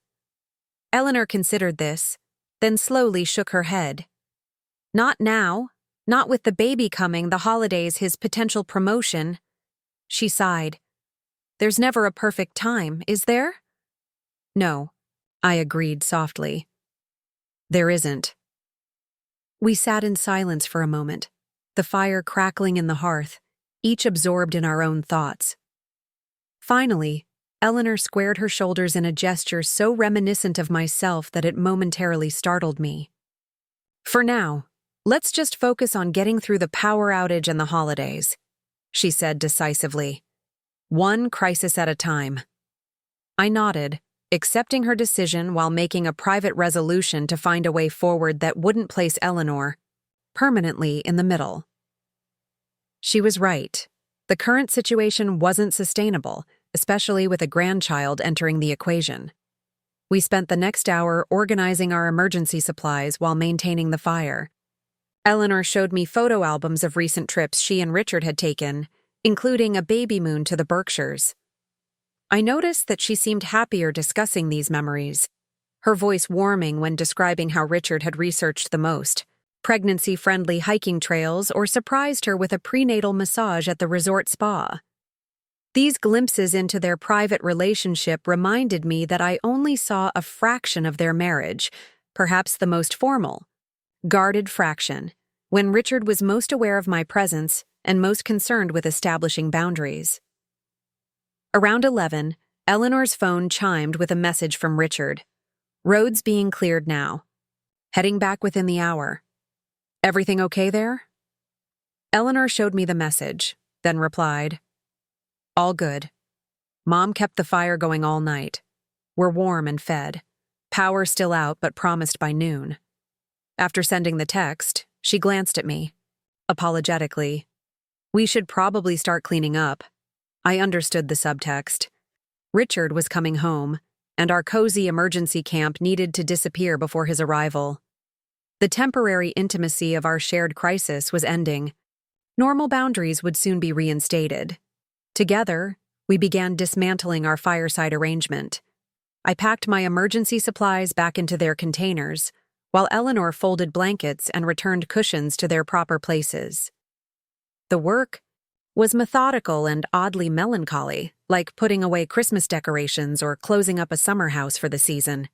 Eleanor considered this, then slowly shook her head. Not now, not with the baby coming, the holidays, his potential promotion. She sighed. There's never a perfect time, is there? No, I agreed softly. There isn't. We sat in silence for a moment, the fire crackling in the hearth, each absorbed in our own thoughts. Finally, Eleanor squared her shoulders in a gesture so reminiscent of myself that it momentarily startled me. For now, let's just focus on getting through the power outage and the holidays, she said decisively. One crisis at a time. I nodded, accepting her decision while making a private resolution to find a way forward that wouldn't place Eleanor permanently in the middle. She was right. The current situation wasn't sustainable, especially with a grandchild entering the equation. We spent the next hour organizing our emergency supplies while maintaining the fire. Eleanor showed me photo albums of recent trips she and Richard had taken, including a baby moon to the Berkshires. I noticed that she seemed happier discussing these memories, her voice warming when describing how Richard had researched the most, pregnancy-friendly hiking trails, or surprised her with a prenatal massage at the resort spa. These glimpses into their private relationship reminded me that I only saw a fraction of their marriage, perhaps the most formal, guarded fraction, when Richard was most aware of my presence and most concerned with establishing boundaries. Around 11, Eleanor's phone chimed with a message from Richard. Roads being cleared now. Heading back within the hour. Everything okay there? Eleanor showed me the message, then replied, All good. Mom kept the fire going all night. We're warm and fed. Power still out but promised by noon. After sending the text, she glanced at me, apologetically. We should probably start cleaning up. I understood the subtext. Richard was coming home, and our cozy emergency camp needed to disappear before his arrival. The temporary intimacy of our shared crisis was ending. Normal boundaries would soon be reinstated. Together, we began dismantling our fireside arrangement. I packed my emergency supplies back into their containers, while Eleanor folded blankets and returned cushions to their proper places. The work was methodical and oddly melancholy, like putting away Christmas decorations or closing up a summer house for the season.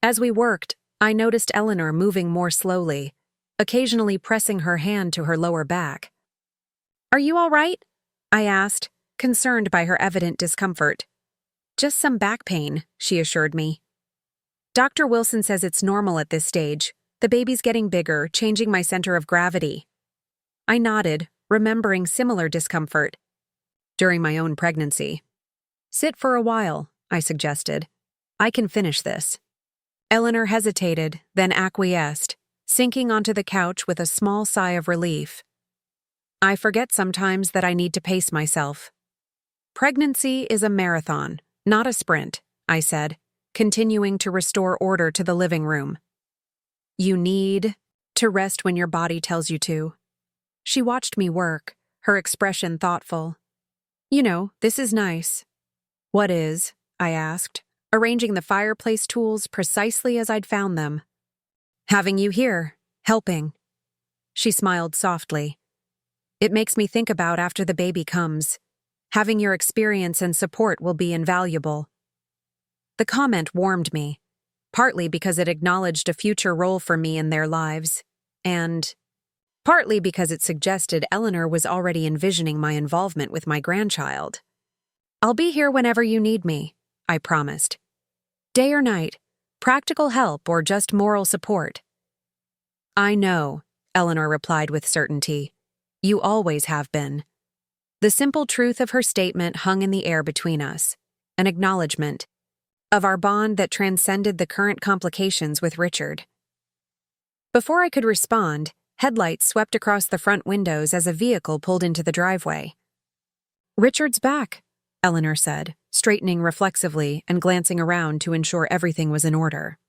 As we worked, I noticed Eleanor moving more slowly, occasionally pressing her hand to her lower back. Are you all right? I asked, concerned by her evident discomfort. Just some back pain, she assured me. Dr. Wilson says it's normal at this stage. The baby's getting bigger, changing my center of gravity, I nodded, remembering similar discomfort during my own pregnancy. Sit for a while, I suggested. I can finish this. Eleanor hesitated, then acquiesced, sinking onto the couch with a small sigh of relief. I forget sometimes that I need to pace myself. Pregnancy is a marathon, not a sprint, I said, continuing to restore order to the living room. You need to rest when your body tells you to. She watched me work, her expression thoughtful. You know, this is nice. What is? I asked, arranging the fireplace tools precisely as I'd found them. Having you here, helping. She smiled softly. It makes me think about after the baby comes. Having your experience and support will be invaluable. The comment warmed me, partly because it acknowledged a future role for me in their lives, and partly because it suggested Eleanor was already envisioning my involvement with my grandchild. I'll be here whenever you need me, I promised. Day or night, practical help or just moral support. I know, Eleanor replied with certainty. You always have been. The simple truth of her statement hung in the air between us, an acknowledgement of our bond that transcended the current complications with Richard. Before I could respond, headlights swept across the front windows as a vehicle pulled into the driveway. Richard's back, Eleanor said, straightening reflexively and glancing around to ensure everything was in order.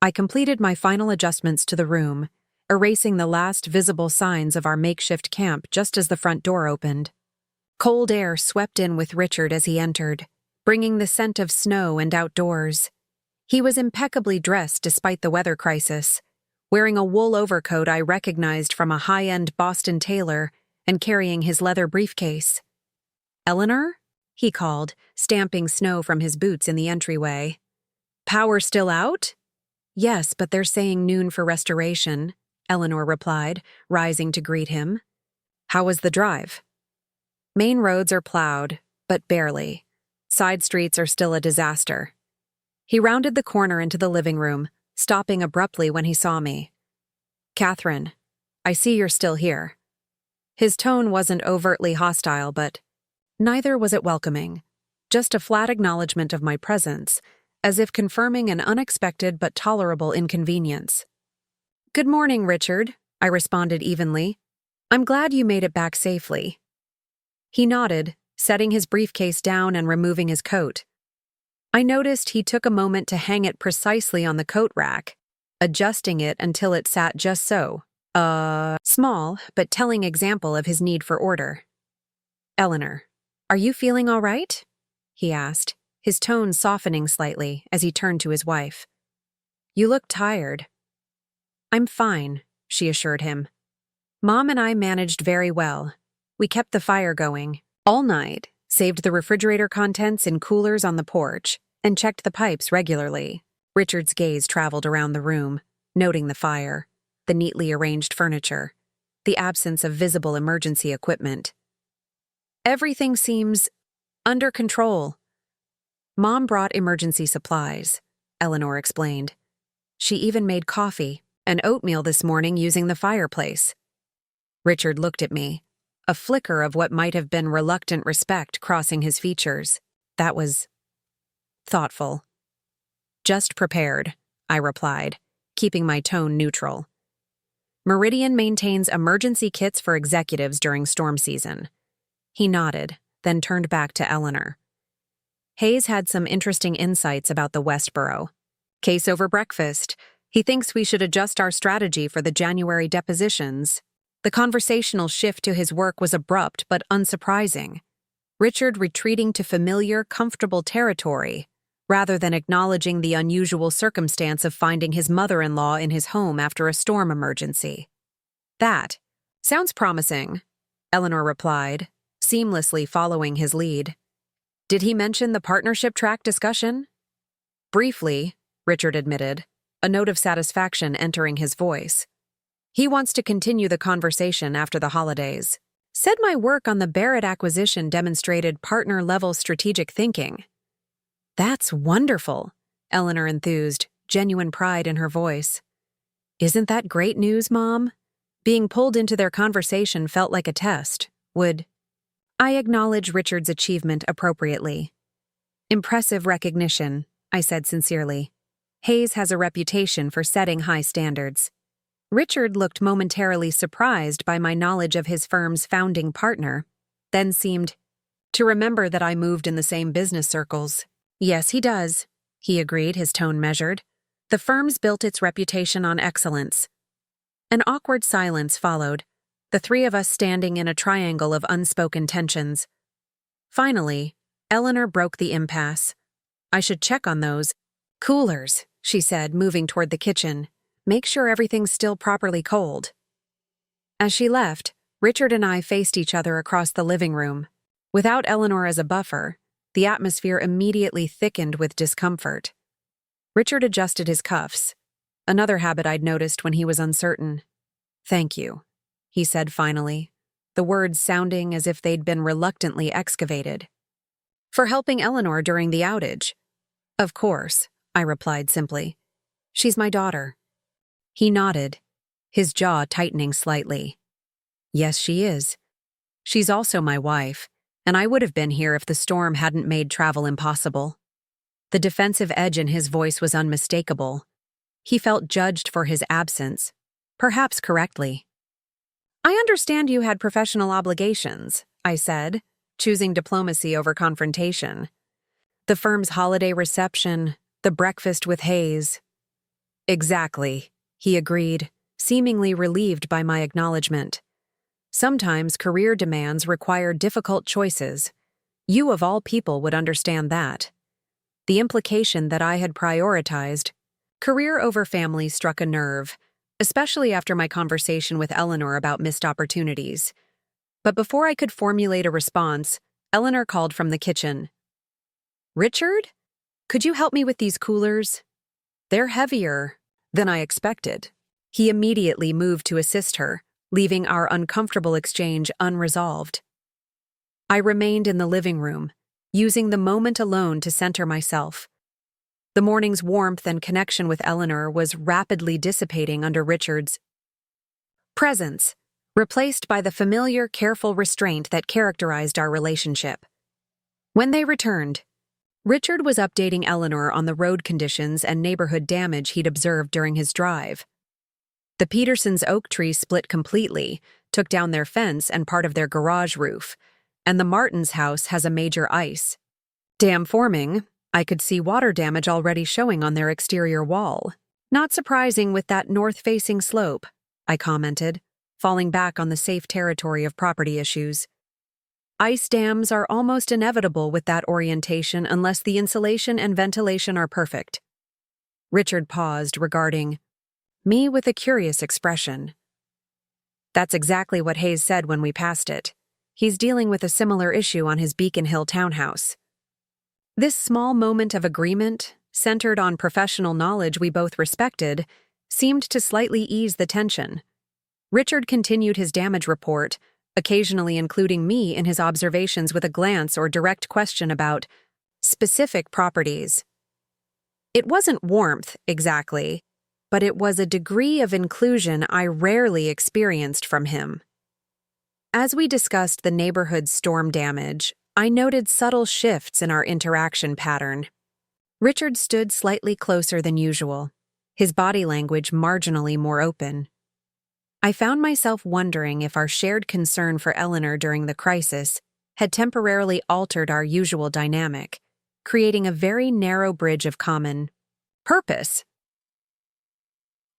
I completed my final adjustments to the room, erasing the last visible signs of our makeshift camp just as the front door opened. Cold air swept in with Richard as he entered, bringing the scent of snow and outdoors. He was impeccably dressed despite the weather crisis, wearing a wool overcoat I recognized from a high-end Boston tailor and carrying his leather briefcase. Eleanor? He called, stamping snow from his boots in the entryway. Power still out? Yes, but they're saying noon for restoration, Eleanor replied, rising to greet him. How was the drive? Main roads are plowed, but barely. Side streets are still a disaster. He rounded the corner into the living room, stopping abruptly when he saw me. Catherine, I see you're still here. His tone wasn't overtly hostile, but neither was it welcoming. Just a flat acknowledgement of my presence, as if confirming an unexpected but tolerable inconvenience. Good morning, Richard, I responded evenly. I'm glad you made it back safely. He nodded, setting his briefcase down and removing his coat. I noticed he took a moment to hang it precisely on the coat rack, adjusting it until it sat just so. Small, but telling example of his need for order. Eleanor, are you feeling all right? He asked, his tone softening slightly as he turned to his wife. You look tired. I'm fine, she assured him. Mom and I managed very well. We kept the fire going all night, saved the refrigerator contents in coolers on the porch, and checked the pipes regularly. Richard's gaze traveled around the room, noting the fire, the neatly arranged furniture, the absence of visible emergency equipment. Everything seems under control. Mom brought emergency supplies, Eleanor explained. She even made coffee and oatmeal this morning using the fireplace. Richard looked at me, a flicker of what might have been reluctant respect crossing his features. That was thoughtful. Just prepared, I replied, keeping my tone neutral. Meridian maintains emergency kits for executives during storm season. He nodded, then turned back to Eleanor. Hayes had some interesting insights about the Westboro. Case over breakfast. He thinks we should adjust our strategy for the January depositions. The conversational shift to his work was abrupt but unsurprising. Richard retreating to familiar, comfortable territory, rather than acknowledging the unusual circumstance of finding his mother-in-law in his home after a storm emergency. That sounds promising, Eleanor replied, seamlessly following his lead. Did he mention the partnership track discussion? Briefly, Richard admitted, a note of satisfaction entering his voice. He wants to continue the conversation after the holidays. Said my work on the Barrett acquisition demonstrated partner-level strategic thinking. That's wonderful, Eleanor enthused, genuine pride in her voice. Isn't that great news, Mom? Being pulled into their conversation felt like a test. Would I acknowledge Richard's achievement appropriately? Impressive recognition, I said sincerely. Hayes has a reputation for setting high standards. Richard looked momentarily surprised by my knowledge of his firm's founding partner, then seemed to remember that I moved in the same business circles. Yes, he does, he agreed, his tone measured. The firm's built its reputation on excellence. An awkward silence followed, the three of us standing in a triangle of unspoken tensions. Finally, Eleanor broke the impasse. I should check on those coolers, she said, moving toward the kitchen. Make sure everything's still properly cold. As she left, Richard and I faced each other across the living room. Without Eleanor as a buffer, the atmosphere immediately thickened with discomfort. Richard adjusted his cuffs, another habit I'd noticed when he was uncertain. Thank you, he said finally, the words sounding as if they'd been reluctantly excavated. For helping Eleanor during the outage. Of course, I replied simply. She's my daughter. He nodded, his jaw tightening slightly. Yes, she is. She's also my wife, and I would have been here if the storm hadn't made travel impossible. The defensive edge in his voice was unmistakable. He felt judged for his absence, perhaps correctly. I understand you had professional obligations, I said, choosing diplomacy over confrontation. The firm's holiday reception, the breakfast with Hayes. Exactly, he agreed, seemingly relieved by my acknowledgement. Sometimes career demands require difficult choices. You of all people would understand that. The implication that I had prioritized career over family struck a nerve, especially after my conversation with Eleanor about missed opportunities. But before I could formulate a response, Eleanor called from the kitchen. Richard? Could you help me with these coolers? They're heavier than I expected. He immediately moved to assist her, leaving our uncomfortable exchange unresolved. I remained in the living room, using the moment alone to center myself. The morning's warmth and connection with Eleanor was rapidly dissipating under Richard's presence, replaced by the familiar, careful restraint that characterized our relationship. When they returned, Richard was updating Eleanor on the road conditions and neighborhood damage he'd observed during his drive. The Petersons' oak tree split completely, took down their fence and part of their garage roof, and the Martins' house has a major ice dam forming. I could see water damage already showing on their exterior wall. Not surprising with that north-facing slope, I commented, falling back on the safe territory of property issues. Ice dams are almost inevitable with that orientation unless the insulation and ventilation are perfect. Richard paused, regarding me with a curious expression. That's exactly what Hayes said when we passed it. He's dealing with a similar issue on his Beacon Hill townhouse. This small moment of agreement, centered on professional knowledge we both respected, seemed to slightly ease the tension. Richard continued his damage report, occasionally including me in his observations with a glance or direct question about specific properties. It wasn't warmth, exactly, but it was a degree of inclusion I rarely experienced from him. As we discussed the neighborhood's storm damage, I noted subtle shifts in our interaction pattern. Richard stood slightly closer than usual, his body language marginally more open. I found myself wondering if our shared concern for Eleanor during the crisis had temporarily altered our usual dynamic, creating a very narrow bridge of common purpose.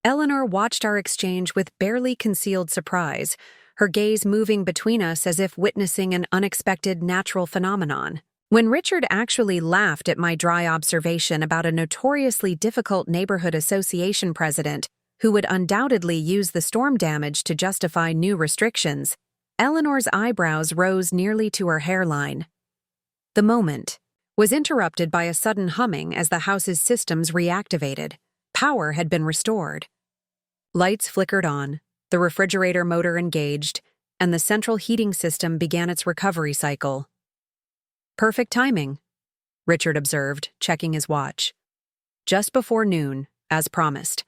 Eleanor watched our exchange with barely concealed surprise, her gaze moving between us as if witnessing an unexpected natural phenomenon. When Richard actually laughed at my dry observation about a notoriously difficult neighborhood association president who would undoubtedly use the storm damage to justify new restrictions, Eleanor's eyebrows rose nearly to her hairline. The moment was interrupted by a sudden humming as the house's systems reactivated. Power had been restored. Lights flickered on, the refrigerator motor engaged, and the central heating system began its recovery cycle. Perfect timing, Richard observed, checking his watch. Just before noon, as promised.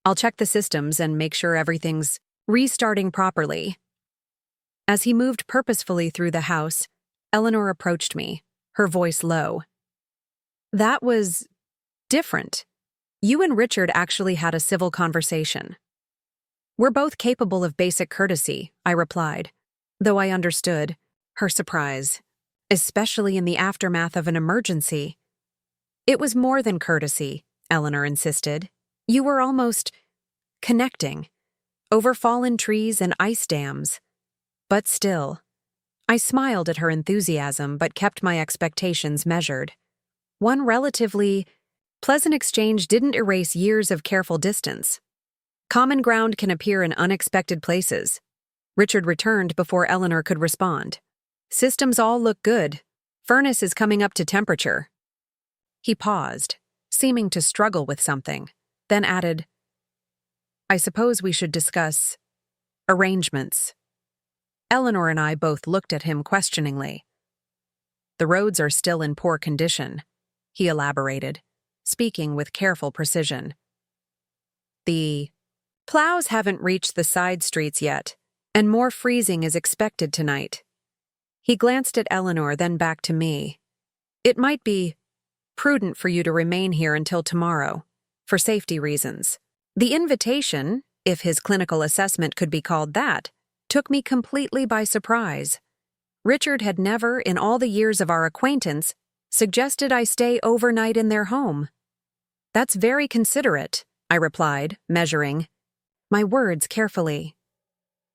I'll check the systems and make sure everything's Restarting properly. As he moved purposefully through the house, Eleanor approached me, her voice low. That was different. You and Richard actually had a civil conversation. We're both capable of basic courtesy, I replied, though I understood her surprise, especially in the aftermath of an emergency. It was more than courtesy, Eleanor insisted. You were almost connecting, over fallen trees and ice dams. But still, I smiled at her enthusiasm but kept my expectations measured. One relatively pleasant exchange didn't erase years of careful distance. Common ground can appear in unexpected places. Richard returned before Eleanor could respond. Systems all look good. Furnace is coming up to temperature. He paused, seeming to struggle with something, then added, I suppose we should discuss arrangements. Eleanor and I both looked at him questioningly. The roads are still in poor condition, he elaborated, speaking with careful precision. The plows haven't reached the side streets yet, and more freezing is expected tonight. He glanced at Eleanor, then back to me. It might be prudent for you to remain here until tomorrow, for safety reasons. The invitation, if his clinical assessment could be called that, took me completely by surprise. Richard had never, in all the years of our acquaintance, suggested I stay overnight in their home. That's very considerate, I replied, measuring my words carefully.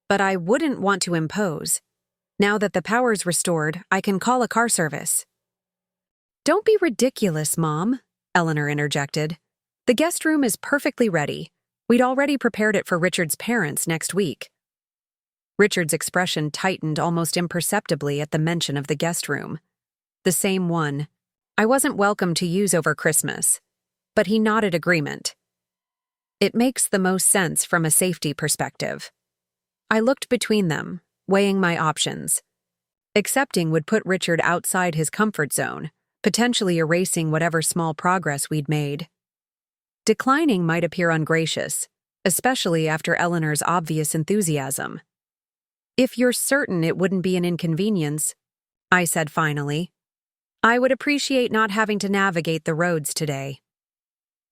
But I wouldn't want to impose. Now that the power's restored, I can call a car service. Don't be ridiculous, Mom, Eleanor interjected. The guest room is perfectly ready. We'd already prepared it for Richard's parents next week. Richard's expression tightened almost imperceptibly at the mention of the guest room. The same one I wasn't welcome to use over Christmas. But he nodded agreement. It makes the most sense from a safety perspective. I looked between them, weighing my options. Accepting would put Richard outside his comfort zone, potentially erasing whatever small progress we'd made. Declining might appear ungracious, especially after Eleanor's obvious enthusiasm. If you're certain it wouldn't be an inconvenience, I said finally, I would appreciate not having to navigate the roads today.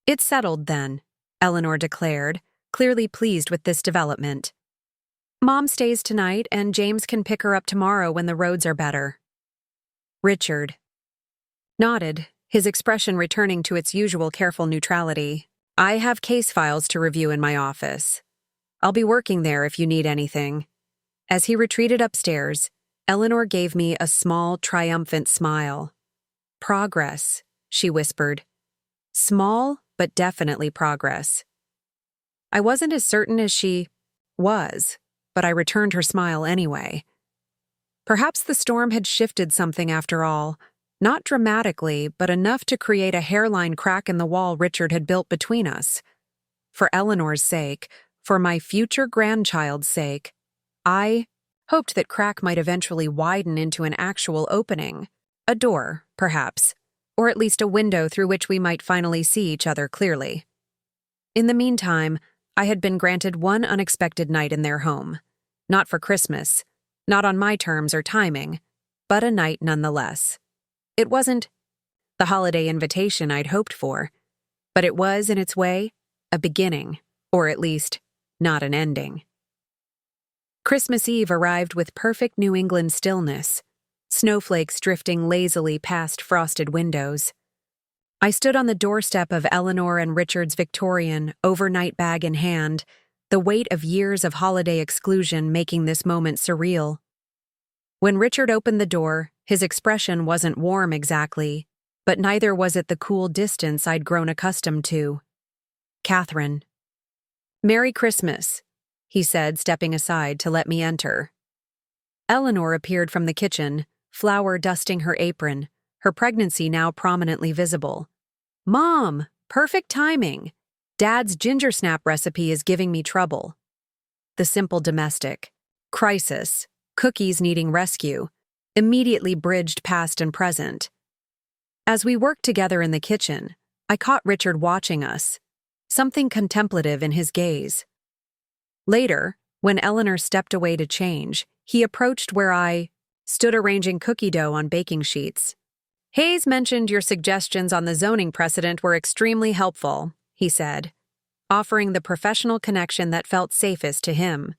It's settled then, Eleanor declared, clearly pleased with this development. Mom stays tonight and James can pick her up tomorrow when the roads are better. Richard nodded, his expression returning to its usual careful neutrality. I have case files to review in my office. I'll be working there if you need anything. As he retreated upstairs, Eleanor gave me a small, triumphant smile. Progress, she whispered. Small, but definitely progress. I wasn't as certain as she was, but I returned her smile anyway. Perhaps the storm had shifted something after all, not dramatically, but enough to create a hairline crack in the wall Richard had built between us. For Eleanor's sake, for my future grandchild's sake, I hoped that crack might eventually widen into an actual opening, a door, perhaps, or at least a window through which we might finally see each other clearly. In the meantime, I had been granted one unexpected night in their home. Not for Christmas, not on my terms or timing, but a night nonetheless. It wasn't the holiday invitation I'd hoped for, but it was, in its way, a beginning, or at least, not an ending. Christmas Eve arrived with perfect New England stillness, snowflakes drifting lazily past frosted windows. I stood on the doorstep of Eleanor and Richard's Victorian, overnight bag in hand, the weight of years of holiday exclusion making this moment surreal. When Richard opened the door, his expression wasn't warm exactly, but neither was it the cool distance I'd grown accustomed to. Catherine. Merry Christmas, he said, stepping aside to let me enter. Eleanor appeared from the kitchen, flour dusting her apron, her pregnancy now prominently visible. Mom, perfect timing. Dad's ginger snap recipe is giving me trouble. The simple domestic. Crisis. Cookies needing rescue. Immediately bridged past and present. As we worked together in the kitchen, I caught Richard watching us, something contemplative in his gaze. Later, When Eleanor stepped away to change, he approached where I stood arranging cookie dough on baking sheets. "Hayes mentioned your suggestions on the zoning precedent were extremely helpful," he said, offering the professional connection that felt safest to him.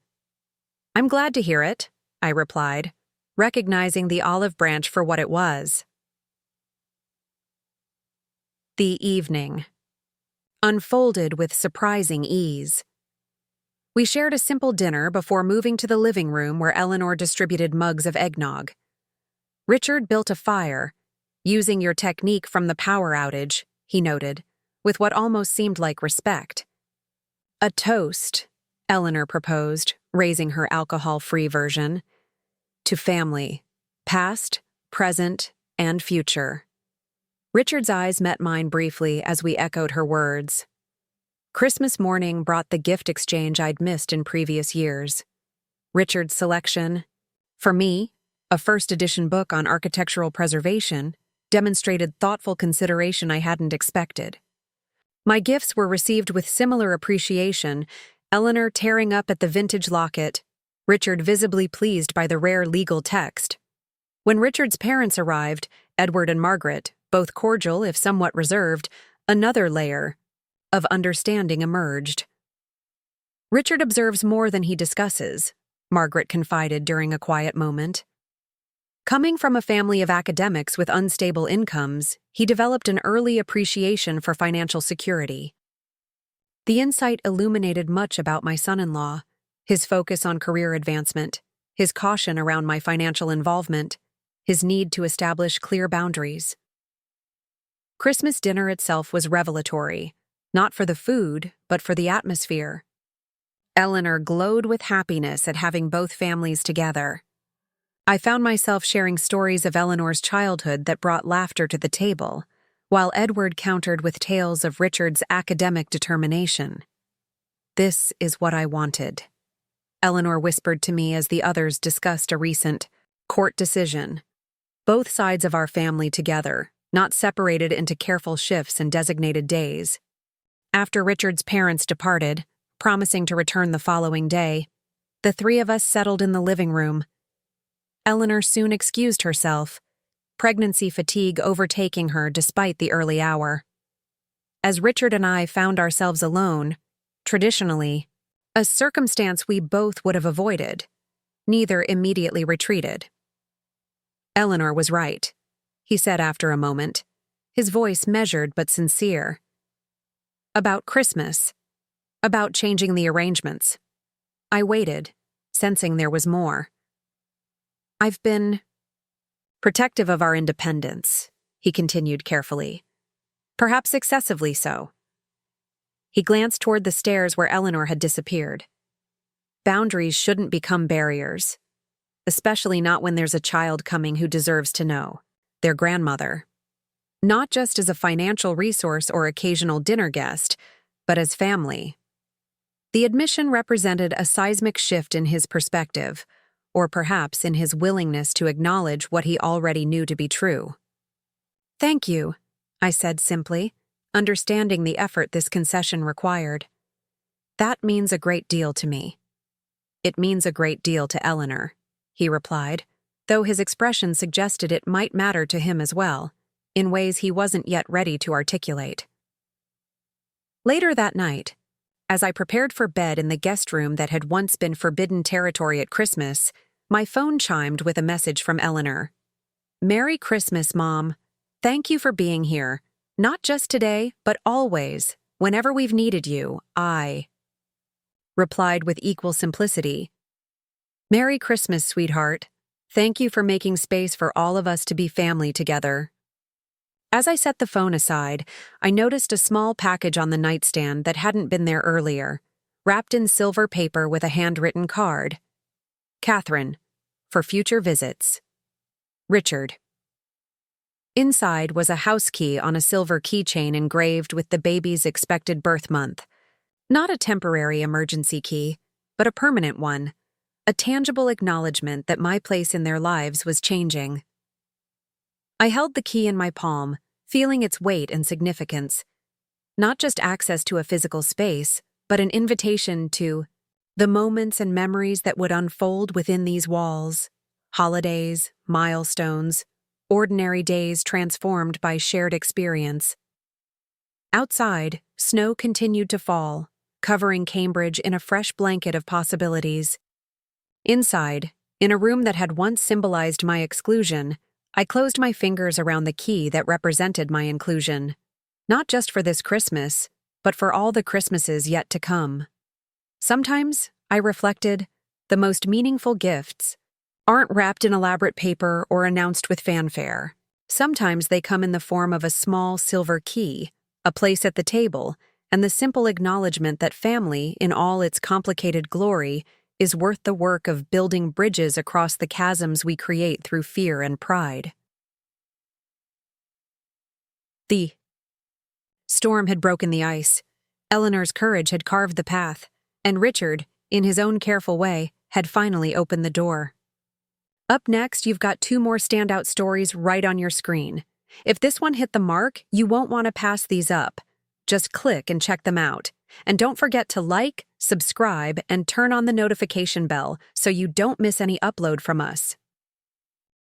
"I'm glad to hear it," I replied, recognizing the olive branch for what it was. The evening unfolded with surprising ease. We shared a simple dinner before moving to the living room where Eleanor distributed mugs of eggnog. "Richard built a fire, using your technique from the power outage," he noted, with what almost seemed like respect. "A toast," Eleanor proposed, raising her alcohol-free version, "to family, past, present, and future." Richard's eyes met mine briefly as we echoed her words. Christmas morning brought the gift exchange I'd missed in previous years. Richard's selection, for me, a first edition book on architectural preservation, demonstrated thoughtful consideration I hadn't expected. My gifts were received with similar appreciation, Eleanor tearing up at the vintage locket, Richard visibly pleased by the rare legal text. When Richard's parents arrived, Edward and Margaret, both cordial if somewhat reserved, another layer of understanding emerged. "Richard observes more than he discusses," Margaret confided during a quiet moment. Coming from a family of academics with unstable incomes, he developed an early appreciation for financial security. The insight illuminated much about my son-in-law, his focus on career advancement, his caution around my financial involvement, his need to establish clear boundaries. Christmas dinner itself was revelatory, not for the food, but for the atmosphere. Eleanor glowed with happiness at having both families together. I found myself sharing stories of Eleanor's childhood that brought laughter to the table, while Edward countered with tales of Richard's academic determination. "This is what I wanted," Eleanor whispered to me as the others discussed a recent court decision. Both sides of our family together, not separated into careful shifts and designated days. After Richard's parents departed, promising to return the following day, the three of us settled in the living room. Eleanor soon excused herself, pregnancy fatigue overtaking her despite the early hour. As Richard and I found ourselves alone, traditionally, a circumstance we both would have avoided, neither immediately retreated. "Eleanor was right," he said after a moment, his voice measured but sincere. "About Christmas. About changing the arrangements." I waited, sensing there was more. "I've been protective of our independence," he continued carefully. "Perhaps excessively so." He glanced toward the stairs where Eleanor had disappeared. "Boundaries shouldn't become barriers, especially not when there's a child coming who deserves to know their grandmother. Not just as a financial resource or occasional dinner guest, but as family." The admission represented a seismic shift in his perspective, or perhaps in his willingness to acknowledge what he already knew to be true. "Thank you," I said simply, understanding the effort this concession required. "That means a great deal to me." "It means a great deal to Eleanor," he replied, though his expression suggested it might matter to him as well, in ways he wasn't yet ready to articulate. Later that night, as I prepared for bed in the guest room that had once been forbidden territory at Christmas, my phone chimed with a message from Eleanor. "Merry Christmas, Mom. Thank you for being here. Not just today, but always. Whenever we've needed you, I replied with equal simplicity. "Merry Christmas, sweetheart. Thank you for making space for all of us to be family together." As I set the phone aside, I noticed a small package on the nightstand that hadn't been there earlier, wrapped in silver paper with a handwritten card. "Catherine, for future visits. Richard." Inside was a house key on a silver keychain engraved with the baby's expected birth month. Not a temporary emergency key, but a permanent one, a tangible acknowledgement that my place in their lives was changing. I held the key in my palm, feeling its weight and significance. Not just access to a physical space, but an invitation to The moments and memories that would unfold within these walls, holidays, milestones, ordinary days transformed by shared experience. Outside, snow continued to fall, covering Cambridge in a fresh blanket of possibilities. Inside, in a room that had once symbolized my exclusion, I closed my fingers around the key that represented my inclusion. Not just for this Christmas, but for all the Christmases yet to come. Sometimes, I reflected, the most meaningful gifts aren't wrapped in elaborate paper or announced with fanfare. Sometimes they come in the form of a small silver key, a place at the table, and the simple acknowledgement that family, in all its complicated glory, is worth the work of building bridges across the chasms we create through fear and pride. The storm had broken the ice. Eleanor's courage had carved the path, and Richard, in his own careful way, had finally opened the door. Up next, you've got 2 more standout stories right on your screen. If this one hit the mark, you won't want to pass these up. Just click and check them out. And don't forget to like, subscribe, and turn on the notification bell so you don't miss any upload from us.